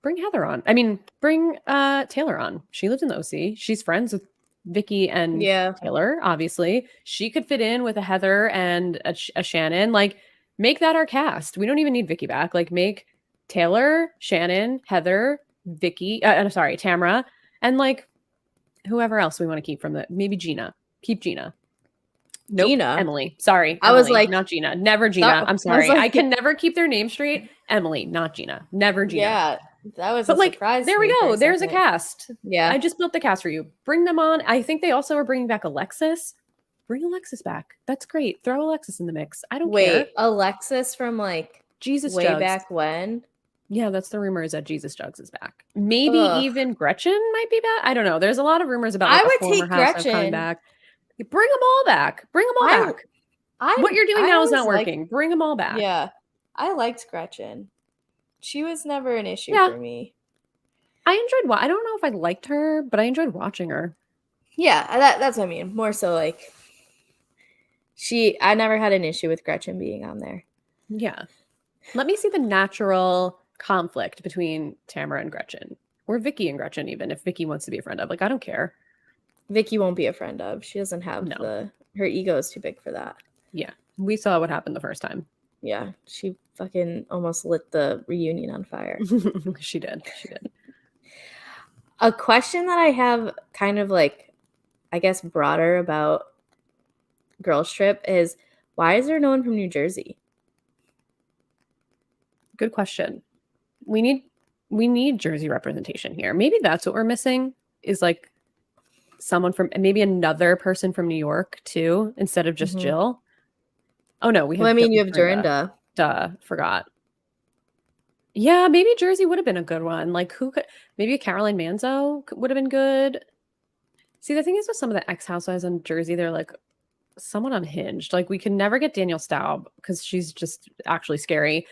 bring Heather on. I mean, bring Taylor on. She lived in the OC. She's friends with Vicky and Taylor, obviously. She could fit in with a Heather and a Shannon. Like, make that our cast. We don't even need Vicky back. Like, make Taylor, Shannon, Heather, Vicky, I'm sorry, Tamara, and like whoever else we want to keep from the, maybe Gina. Keep Gina. Nope. Gina. Emily. Sorry. I Emily, was like, not Gina. Never Gina. I'm sorry. I can never keep their name straight. Emily, not Gina. Never Gina. Yeah, that was but a surprise. There we go. There's a cast. Yeah. I just built the cast for you. Bring them on. I think they also are bringing back Alexis. Bring Alexis back. That's great. Throw Alexis in the mix. I don't care. Wait, Alexis from like Jesus way Jugs. back when? Yeah, that's the rumor is that Jesus Jugs is back. Maybe even Gretchen might be back. I don't know. There's a lot of rumors about like, I would a former take House Gretchen coming back. Bring them all back. Bring them all back. What you're doing I now is always not working. Bring them all back. Yeah, I liked Gretchen. She was never an issue Yeah. for me. I enjoyed I don't know if I liked her, but I enjoyed watching her. Yeah, that's what I mean. More so like I never had an issue with Gretchen being on there. Yeah. Let me see the natural conflict between Tamara and Gretchen. Or Vicky and Gretchen, even if Vicky wants to be a friend of. Like, I don't care. Vicky won't be a friend of. She doesn't have No. her ego is too big for that. Yeah. We saw what happened the first time. Yeah, she fucking almost lit the reunion on fire. She did. She did. A question that I have kind of like, I guess, broader about Girls Trip is why is there no one from New Jersey? Good question. We need Jersey representation here. Maybe that's what we're missing is like someone from maybe another person from New York too, instead of just Jill. Oh no, we have. Well, I mean, you have Dorinda. Duh, forgot. Yeah, maybe Jersey would have been a good one. Like who could? Maybe Caroline Manzo would have been good. See, the thing is with some of the ex housewives on Jersey, they're like somewhat unhinged. Like we can never get Danielle Staub because she's just actually scary.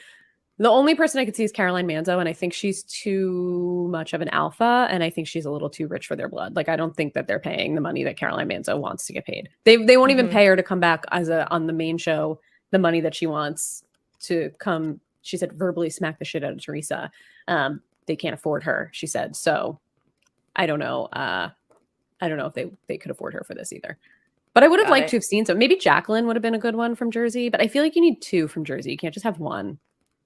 The only person I could see is Caroline Manzo, and I think she's too much of an alpha, and I think she's a little too rich for their blood. Like I don't think that they're paying the money that Caroline Manzo wants to get paid. They won't even pay her to come back as on the main show the money that she wants to come. She said verbally smack the shit out of Teresa. They can't afford her, she said. So I don't know. I don't know if they could afford her for this either. But I would have liked to have seen some. Maybe Jacqueline would have been a good one from Jersey, but I feel like you need two from Jersey. You can't just have one.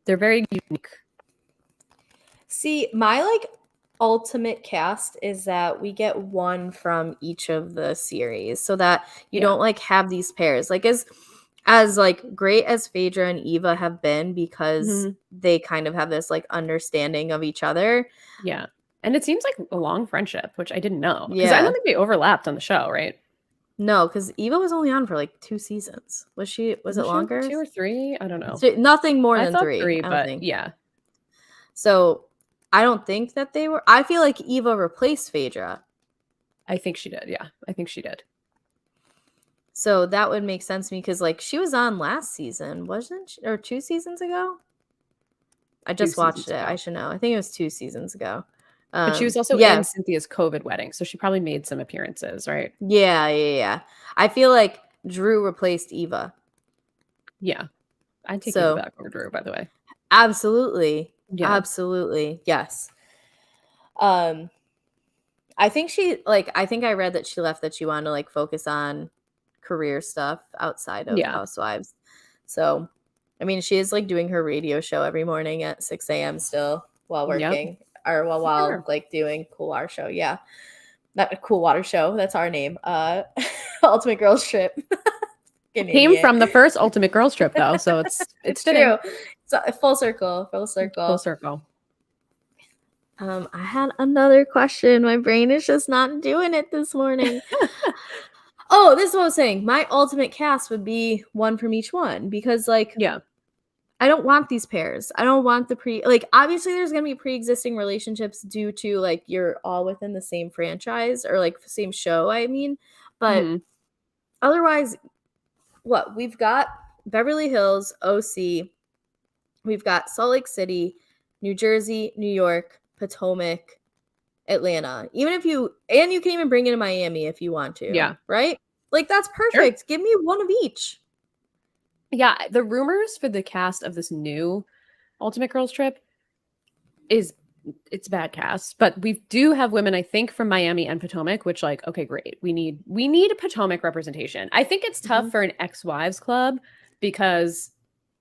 They're very unique. See, my like ultimate cast is that we get one from each of the series so that you don't like have these pairs. Like as like great as Phaedra and Eva have been because they kind of have this like understanding of each other. Yeah. And it seems like a long friendship, which I didn't know. Because I don't think they overlapped on the show, right? No, because Eva was only on for like 2 seasons. Was it longer? 2 or 3? I don't know. Nothing more than 3. 3, but yeah. So I don't think that they were. I feel like Eva replaced Phaedra. I think she did. Yeah, I think she did. So that would make sense to me because like she was on last season, wasn't she? Or 2 seasons ago? I just watched it. I should know. I think it was 2 seasons ago. But she was also in Cynthia's COVID wedding, so she probably made some appearances, right? Yeah. I feel like Drew replaced Eva. Yeah. I'd take Eva back over Drew, by the way. Absolutely. Yeah. Absolutely. Yes. I think I think I read that she left that she wanted to like focus on career stuff outside of Housewives. So, I mean, she is like doing her radio show every morning at 6 a.m. still while working or while like doing Cool Water Show. Yeah. Not a Cool Water Show. That's our name. Ultimate Girls Trip. Came from the first Ultimate Girls Trip though, so it's true. So full circle. I had another question. My brain is just not doing it this morning. Oh, this is what I was saying. My ultimate cast would be one from each one because like I don't want these pairs. I don't want obviously there's going to be pre-existing relationships due to like you're all within the same franchise or like same show, I mean. But otherwise what? We've got Beverly Hills, OC. We've got Salt Lake City, New Jersey, New York, Potomac, Atlanta. You can even bring in Miami if you want to. Yeah. Right? Like that's perfect. Sure. Give me one of each. Yeah, the rumors for the cast of this new Ultimate Girls Trip it's a bad cast, but we do have women, I think, from Miami and Potomac, which like, okay, great. We need a Potomac representation. I think it's tough for an ex-wives club because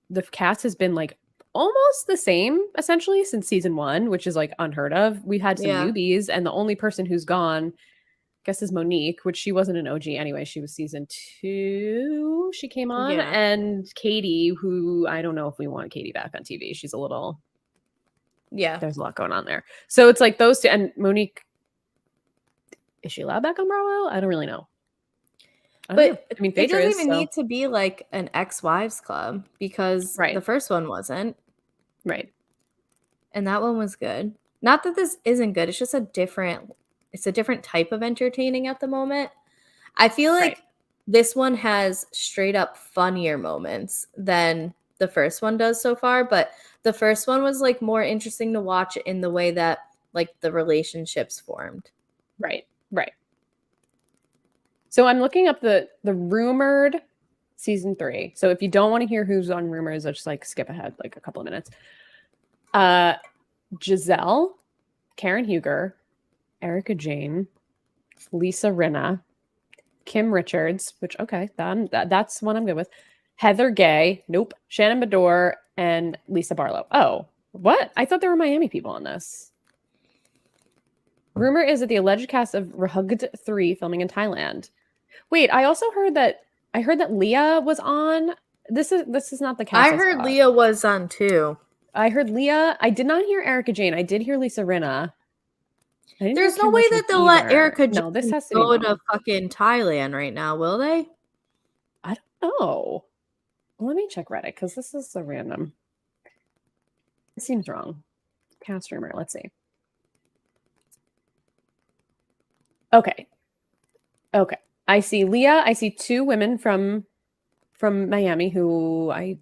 the cast has been like almost the same essentially since season 1, which is like unheard of. We've had some newbies, and the only person who's gone, I guess, is Monique, which she wasn't an OG anyway. She was season 2. She came on, and Katie, who I don't know if we want Katie back on TV. She's a little, there's a lot going on there. So it's like those two, and Monique, is she allowed back on Bravo? I don't really know. But I mean, it doesn't even need to be like an ex-wives club because the first one wasn't. Right. And that one was good. Not that this isn't good. It's a different type of entertaining at the moment. I feel like this one has straight up funnier moments than the first one does so far, but the first one was like more interesting to watch in the way that like the relationships formed. Right. So I'm looking up the rumored season 3. So if you don't want to hear who's on rumors, just like skip ahead like a couple of minutes. Giselle, Karen Huger, Erica Jane, Lisa Rinna, Kim Richards, which okay, that's one I'm good with. Heather Gay, nope. Shannon Bedore, and Lisa Barlow. Oh, what? I thought there were Miami people on this. Rumor is that the alleged cast of Rugged 3 filming in Thailand. Wait, I also heard that Leah was on. This is not the cast. I heard Leah was on too. I heard Leah. I did not hear Erica Jane. I did hear Lisa Rinna. There's no way that they'll let Erica Jane this has to go to fucking Thailand right now, will they? I don't know. Let me check Reddit because this is so random. It seems wrong. Cast rumor. Let's see. Okay. I see Leah. I see 2 women from Miami who I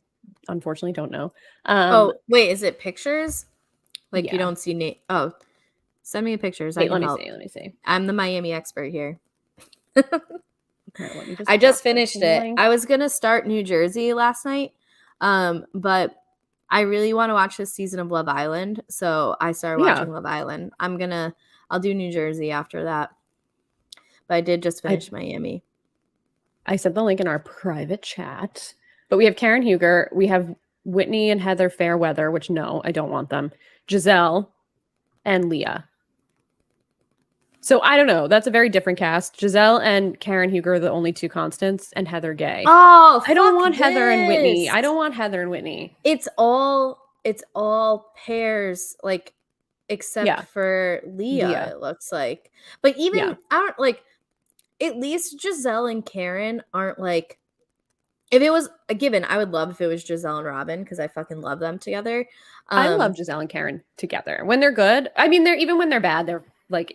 unfortunately don't know. Oh, wait, is it pictures? Like yeah. You don't see Nate. Oh, send me pictures. Wait, let me see. I'm the Miami expert here. Okay, I just finished it. I was gonna start New Jersey last night, but I really want to watch this season of Love Island, so I started watching Love Island. I'll do New Jersey after that, but I did just finish Miami. I sent the link in our private chat, but we have Karen Huger, we have Whitney and Heather Fairweather, which no, I don't want them. Giselle and Leah. So I don't know. That's a very different cast. Giselle and Karen Huger are the only 2 constants, and Heather Gay. Oh, I don't want Heather and Whitney. I don't want Heather and Whitney. It's all pairs, like except for Leah, it looks like. But even I don't like. At least Giselle and Karen aren't like. If it was a given, I would love if it was Giselle and Robin because I fucking love them together. I love Giselle and Karen together when they're good. I mean, even when they're bad, they're like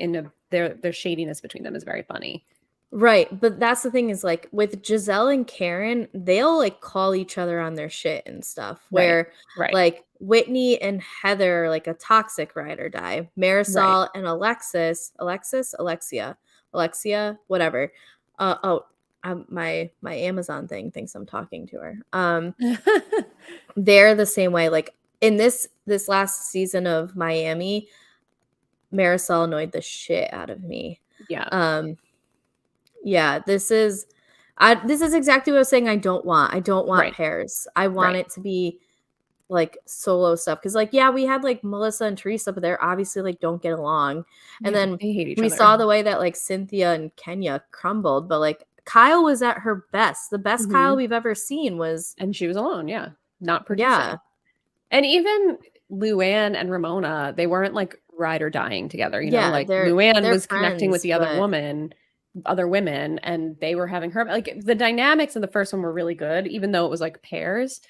their shadiness between them is very funny. Right, but that's the thing is like with Giselle and Karen, they'll like call each other on their shit and stuff. Where like Whitney and Heather are like a toxic ride or die. Marisol and Alexia, whatever. My Amazon thing thinks I'm talking to her. They're the same way. Like in this last season of Miami, Marisol annoyed the shit out of me. Yeah, this is exactly what I was saying. I don't want pairs. I want it to be like solo stuff because like we had like Melissa and Teresa, but they're obviously like don't get along. And then we saw the way that like Cynthia and Kenya crumbled, but like Kyle was at her best. The best Kyle we've ever seen was, and she was alone. Yeah, not producing. And even Luann and Ramona, they weren't like ride or dying together. You know, like Luann was connecting with the other women, and they were having her like the dynamics in the first one were really good, even though it was like pairs.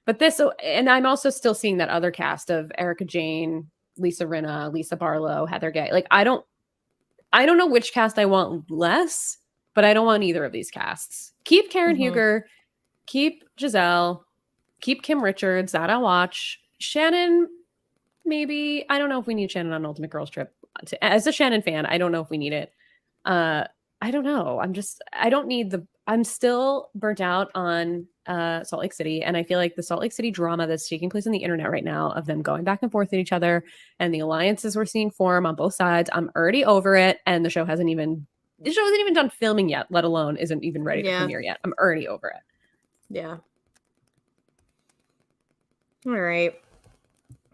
But and I'm also still seeing that other cast of Erica Jane, Lisa Rinna, Lisa Barlow, Heather Gay. Like I don't know which cast I want less, but I don't want either of these casts. Keep Karen Huger, keep Giselle, keep Kim Richards. That I'll watch. Shannon, maybe. I don't know if we need Shannon on Ultimate Girls Trip. As a Shannon fan, I don't know if we need it. I don't know. I'm still burnt out on Salt Lake City. And I feel like the Salt Lake City drama that's taking place on the internet right now of them going back and forth at each other and the alliances we're seeing form on both sides, I'm already over it. And the show isn't even done filming yet, let alone isn't even ready to premiere yet. I'm already over it. Yeah. All right.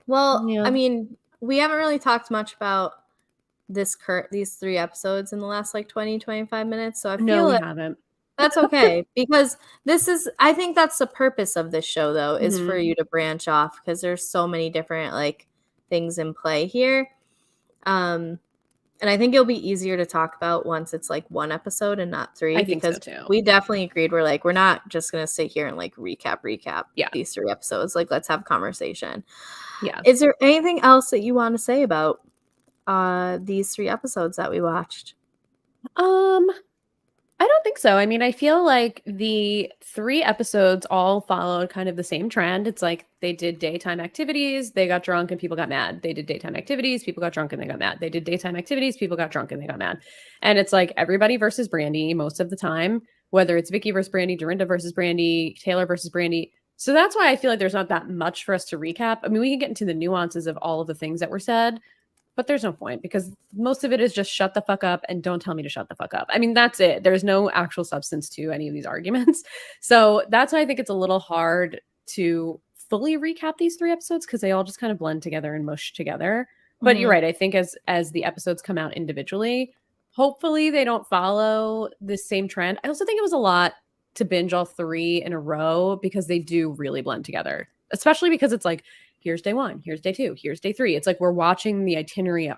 Well, I mean, we haven't really talked much about these 3 episodes in the last like 20-25 minutes, so I feel we haven't. That's okay because I think that's the purpose of this show though, is for you to branch off because there's so many different like things in play here. And I think it'll be easier to talk about once it's like 1 episode and not 3. I think so too. We definitely agreed. We're not just gonna sit here and like recap these 3 episodes. Like let's have a conversation. Yeah. Is there anything else that you want to say about these 3 episodes that we watched? I don't think so. I mean, I feel like the 3 episodes all followed kind of the same trend. It's like they did daytime activities, they got drunk and people got mad. They did daytime activities, people got drunk and they got mad. They did daytime activities, people got drunk and they got mad. And it's like everybody versus Brandy most of the time, whether it's Vicky versus Brandy, Dorinda versus Brandy, Taylor versus Brandy. So that's why I feel like there's not that much for us to recap. I mean, we can get into the nuances of all of the things that were said, but there's no point because most of it is just shut the fuck up and don't tell me to shut the fuck up. I mean, that's it. There's no actual substance to any of these arguments. So that's why I think it's a little hard to fully recap these 3 episodes because they all just kind of blend together and mush together. But you're right. I think as the episodes come out individually, hopefully they don't follow the same trend. I also think it was a lot to binge all 3 in a row because they do really blend together, especially because it's like, here's day 1, here's day 2, here's day 3. It's like we're watching the itinerary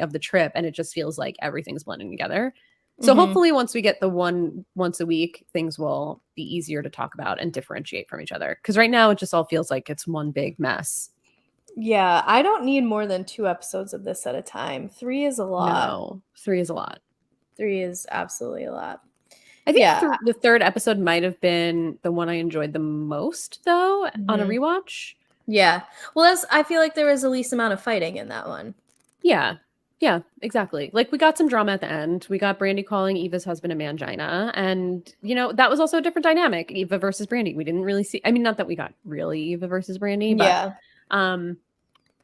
of the trip, and it just feels like everything's blending together. So hopefully once we get the one once a week, things will be easier to talk about and differentiate from each other. Because right now it just all feels like it's one big mess. Yeah, I don't need more than 2 episodes of this at a time. 3 is a lot. No, 3 is a lot. 3 is absolutely a lot. I think the 3rd episode might have been the one I enjoyed the most, though, on a rewatch. Yeah. Well, I feel like there was the least amount of fighting in that one. Yeah. Yeah, exactly. Like we got some drama at the end. We got Brandy calling Eva's husband a mangina. And, you know, that was also a different dynamic, Eva versus Brandy. We didn't really see, I mean, not that we got really Eva versus Brandy, but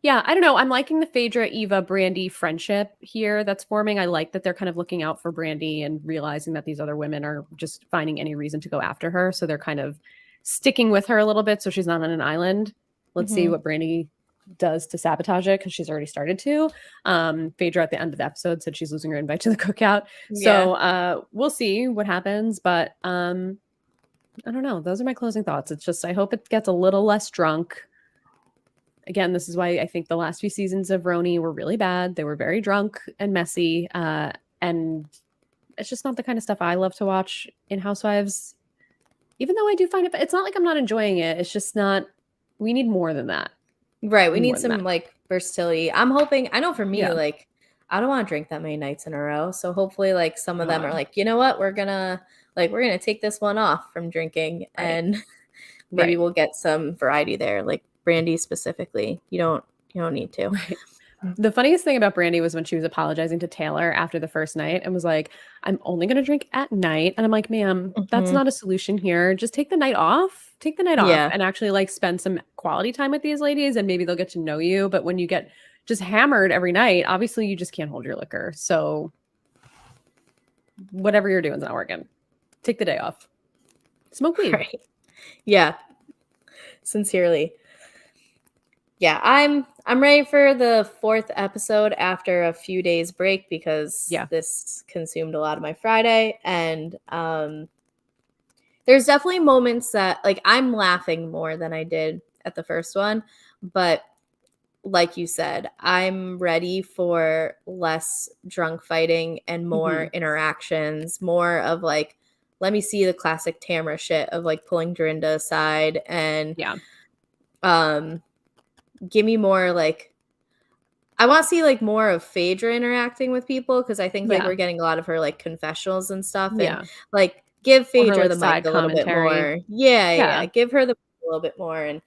yeah, I don't know. I'm liking the Phaedra, Eva, Brandy friendship here that's forming. I like that they're kind of looking out for Brandy and realizing that these other women are just finding any reason to go after her. So they're kind of sticking with her a little bit so she's not on an island. Let's see what Brandy does to sabotage it because she's already started to. Phaedra at the end of the episode said she's losing her invite to the cookout. So we'll see what happens. But I don't know. Those are my closing thoughts. It's just I hope it gets a little less drunk. Again, this is why I think the last few seasons of Roni were really bad. They were very drunk and messy. And it's just not the kind of stuff I love to watch in Housewives. Even though I do find it's not like I'm not enjoying it. It's just not, we need more than that. Right. We need some like versatility. I'm hoping, I know for me, like, I don't want to drink that many nights in a row. So hopefully like some of them are like, you know what, we're gonna take this one off from drinking and maybe we'll get some variety there. Like Brandy specifically. You don't need to. Right. The funniest thing about Brandy was when she was apologizing to Taylor after the first night and was like, I'm only going to drink at night. And I'm like, ma'am, that's not a solution here. Just take the night off. Take the night off and actually like spend some quality time with these ladies and maybe they'll get to know you. But when you get just hammered every night, obviously you just can't hold your liquor. So whatever you're doing is not working. Take the day off. Smoke weed. Right. Yeah. Sincerely. Yeah, I'm ready for the 4th episode after a few days break because this consumed a lot of my Friday. And there's definitely moments that like I'm laughing more than I did at the first one. But like you said, I'm ready for less drunk fighting and more interactions, more of like, let me see the classic Tamara shit of like pulling Dorinda aside and give me more like I want to see like more of Phaedra interacting with people because I think like we're getting a lot of her like confessionals and stuff and like give Phaedra like, the mic a little bit more. Yeah. Give her the a little bit more and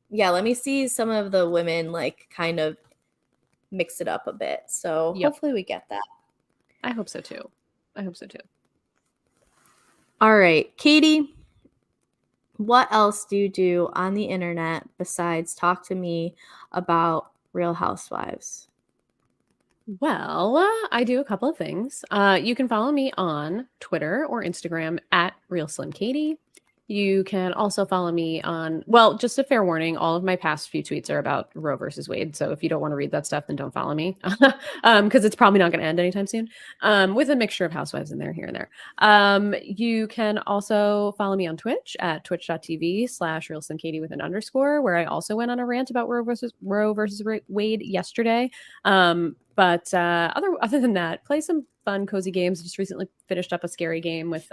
let me see some of the women like kind of mix it up a bit. So hopefully we get that. I hope so too. All right, Katie. What else do you do on the internet besides talk to me about Real Housewives? Well, I do a couple of things. You can follow me on Twitter or Instagram at RealSlimKatie. You can also follow me on, well, just a fair warning, all of my past few tweets are about Roe versus Wade. So if you don't want to read that stuff, then don't follow me because it's probably not going to end anytime soon with a mixture of housewives in there, here and there. You can also follow me on Twitch at twitch.tv/RealSlimKatie with an underscore, where I also went on a rant about Roe versus Wade yesterday. But other than that, play some fun, cozy games. Just recently finished up a scary game with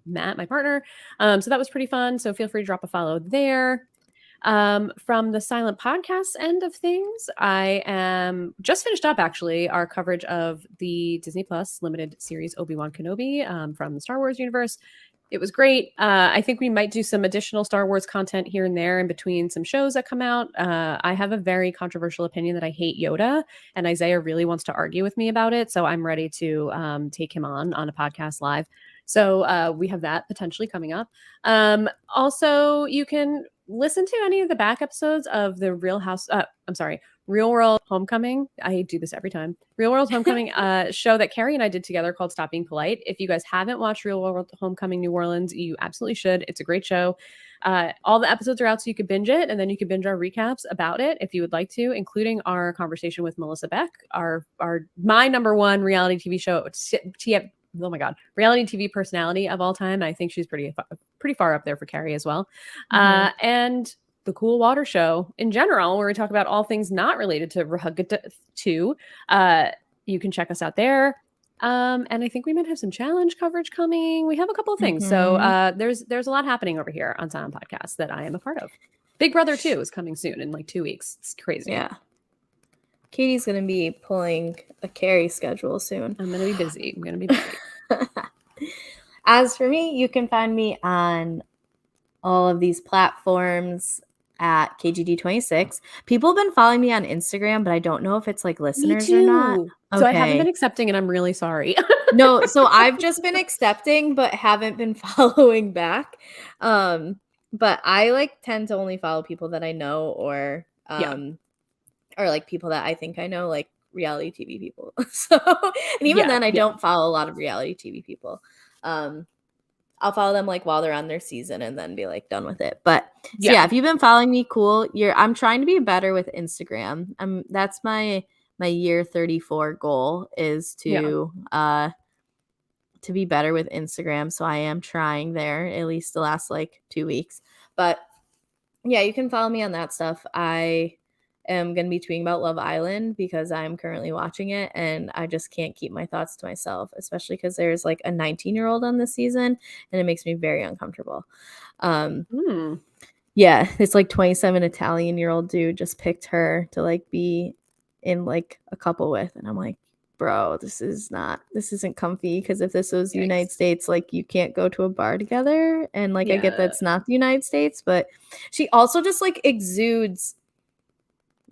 Matt, my partner. So that was pretty fun. So feel free to drop a follow there. From the silent podcast end of things, I am just finished up actually our coverage of the Disney Plus limited series Obi-Wan Kenobi from the Star Wars universe. It was great. I think we might do some additional Star Wars content here and there in between some shows that come out. I have a very controversial opinion that I hate Yoda, and Isaiah really wants to argue with me about it. So I'm ready to take him on a podcast live. So we have that potentially coming up. Also, you can listen to any of the back episodes of the Real World Homecoming. I do this every time. Real World Homecoming show that Kari and I did together called Stop Being Polite. If you guys haven't watched Real World Homecoming New Orleans, you absolutely should. It's a great show. All the episodes are out so you can binge it, and then you can binge our recaps about it if you would like to, including our conversation with Melissa Beck, my number one reality TV show. Oh my God, reality TV personality of all time. I think she's pretty far up there for Kari as well. And the Cool Water Show in general, where we talk about all things not related to Rugged 2. You can check us out there. And I think we might have some challenge coverage coming. We have a couple of things. So there's a lot happening over here on Silent Podcast that I am a part of. Big Brother 2 is coming soon in like 2 weeks. It's crazy. Yeah. Katie's going to be pulling a Kari schedule soon. I'm going to be busy. As for me, you can find me on all of these platforms at KGD26. People have been following me on Instagram, but I don't know if it's like listeners or not. Okay. So I haven't been accepting, and I'm really sorry. No, so I've just been accepting, but haven't been following back. But I like tend to only follow people that I know or like people that I think I know, like reality TV people. So, and even then I don't follow a lot of reality TV people. I'll follow them like while they're on their season and then be like done with it. But so if you've been following me, cool. I'm trying to be better with Instagram. That's my year 34 goal is to be better with Instagram. So I am trying there at least the last like 2 weeks. But yeah, you can follow me on that stuff. I am going to be tweeting about Love Island because I'm currently watching it and I just can't keep my thoughts to myself, especially because there's like a 19-year-old on this season and it makes me very uncomfortable. Yeah, it's like 27 Italian-year-old dude just picked her to like be in like a couple with, and I'm like, bro, this isn't comfy, because if this was the United States, like you can't go to a bar together, and like I get that's not the United States, but she also just like exudes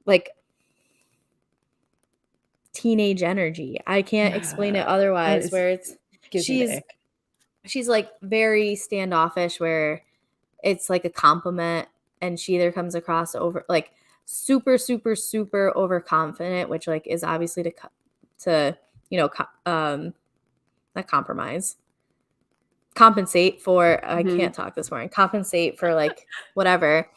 like teenage energy. I can't explain it otherwise, where she's like very standoffish, where it's like a compliment and she either comes across over like super super super overconfident, which like is obviously to not compromise, compensate for I can't talk this morning, compensate for like whatever.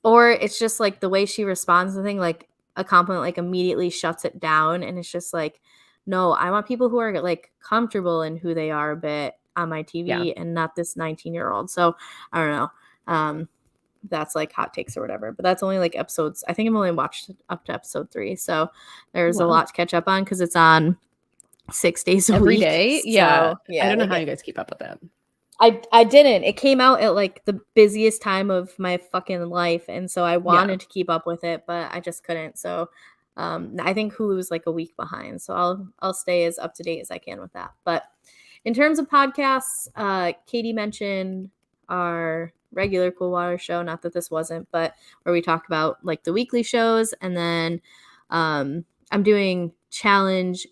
Or it's just like the way she responds to the thing, like a compliment like immediately shuts it down, and it's just like, no, I want people who are like comfortable in who they are a bit on my TV and not this 19-year-old. So I don't know. That's like hot takes or whatever, but that's only like episodes. I think I've only watched up to episode 3, so there's a lot to catch up on because it's on 6 days a every week. Day. So, yeah, I don't know how you guys keep up with that. I didn't. It came out at like the busiest time of my fucking life, and so I wanted to keep up with it, but I just couldn't. So I think Hulu's like a week behind, so I'll stay as up to date as I can with that. But in terms of podcasts, Katie mentioned our regular Cool Water show, not that this wasn't, but where we talk about like the weekly shows, and then I'm doing challenge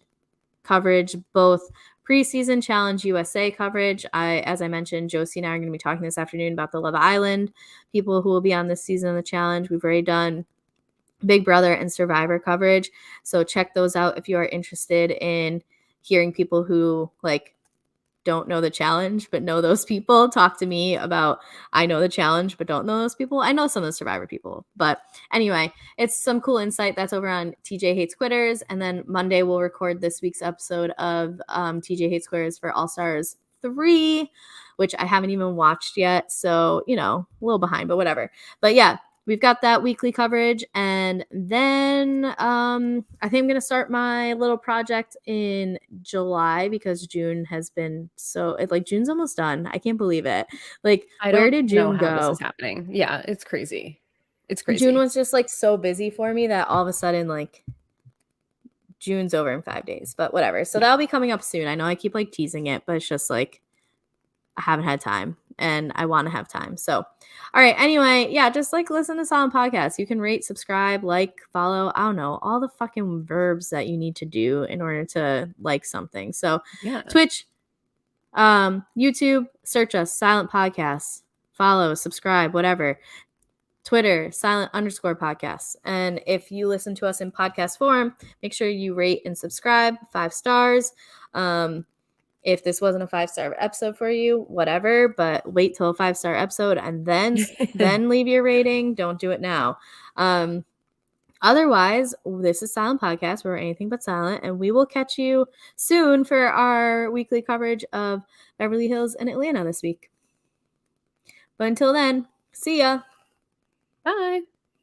coverage, both preseason Challenge USA coverage. As I mentioned, Josie and I are going to be talking this afternoon about the Love Island people who will be on this season of the challenge. We've already done Big Brother and Survivor coverage, so check those out if you are interested in hearing people who like don't know the challenge but know those people talk to me about I know the challenge but don't know those people. I know some of the Survivor people, but anyway, it's some cool insight. That's over on TJ Hates Quitters, and then Monday we'll record this week's episode of TJ Hates Quitters for All Stars 3, which I haven't even watched yet, so a little behind, but whatever. But yeah, we've got that weekly coverage, and then I think I'm going to start my little project in July because June has been June's almost done. I can't believe it. Like, where did June go? This is happening. Yeah, it's crazy. It's crazy. June was just like so busy for me that all of a sudden like June's over in 5 days, but whatever. So that'll be coming up soon. I know I keep like teasing it, but it's just like I haven't had time and I want to have time. So, all right. Anyway, yeah, just like listen to Silent Podcasts. You can rate, subscribe, like, follow. I don't know, all the fucking verbs that you need to do in order to like something. So, Yeah. Twitch, YouTube, search us, Silent Podcasts. Follow, subscribe, whatever. Twitter, silent_podcasts. And if you listen to us in podcast form, make sure you rate and subscribe 5 stars. If this wasn't a 5-star episode for you, whatever, but wait till a 5-star episode and then leave your rating. Don't do it now. Otherwise, this is Silent Podcast. We're anything but silent, and we will catch you soon for our weekly coverage of Beverly Hills and Atlanta this week. But until then, see ya. Bye.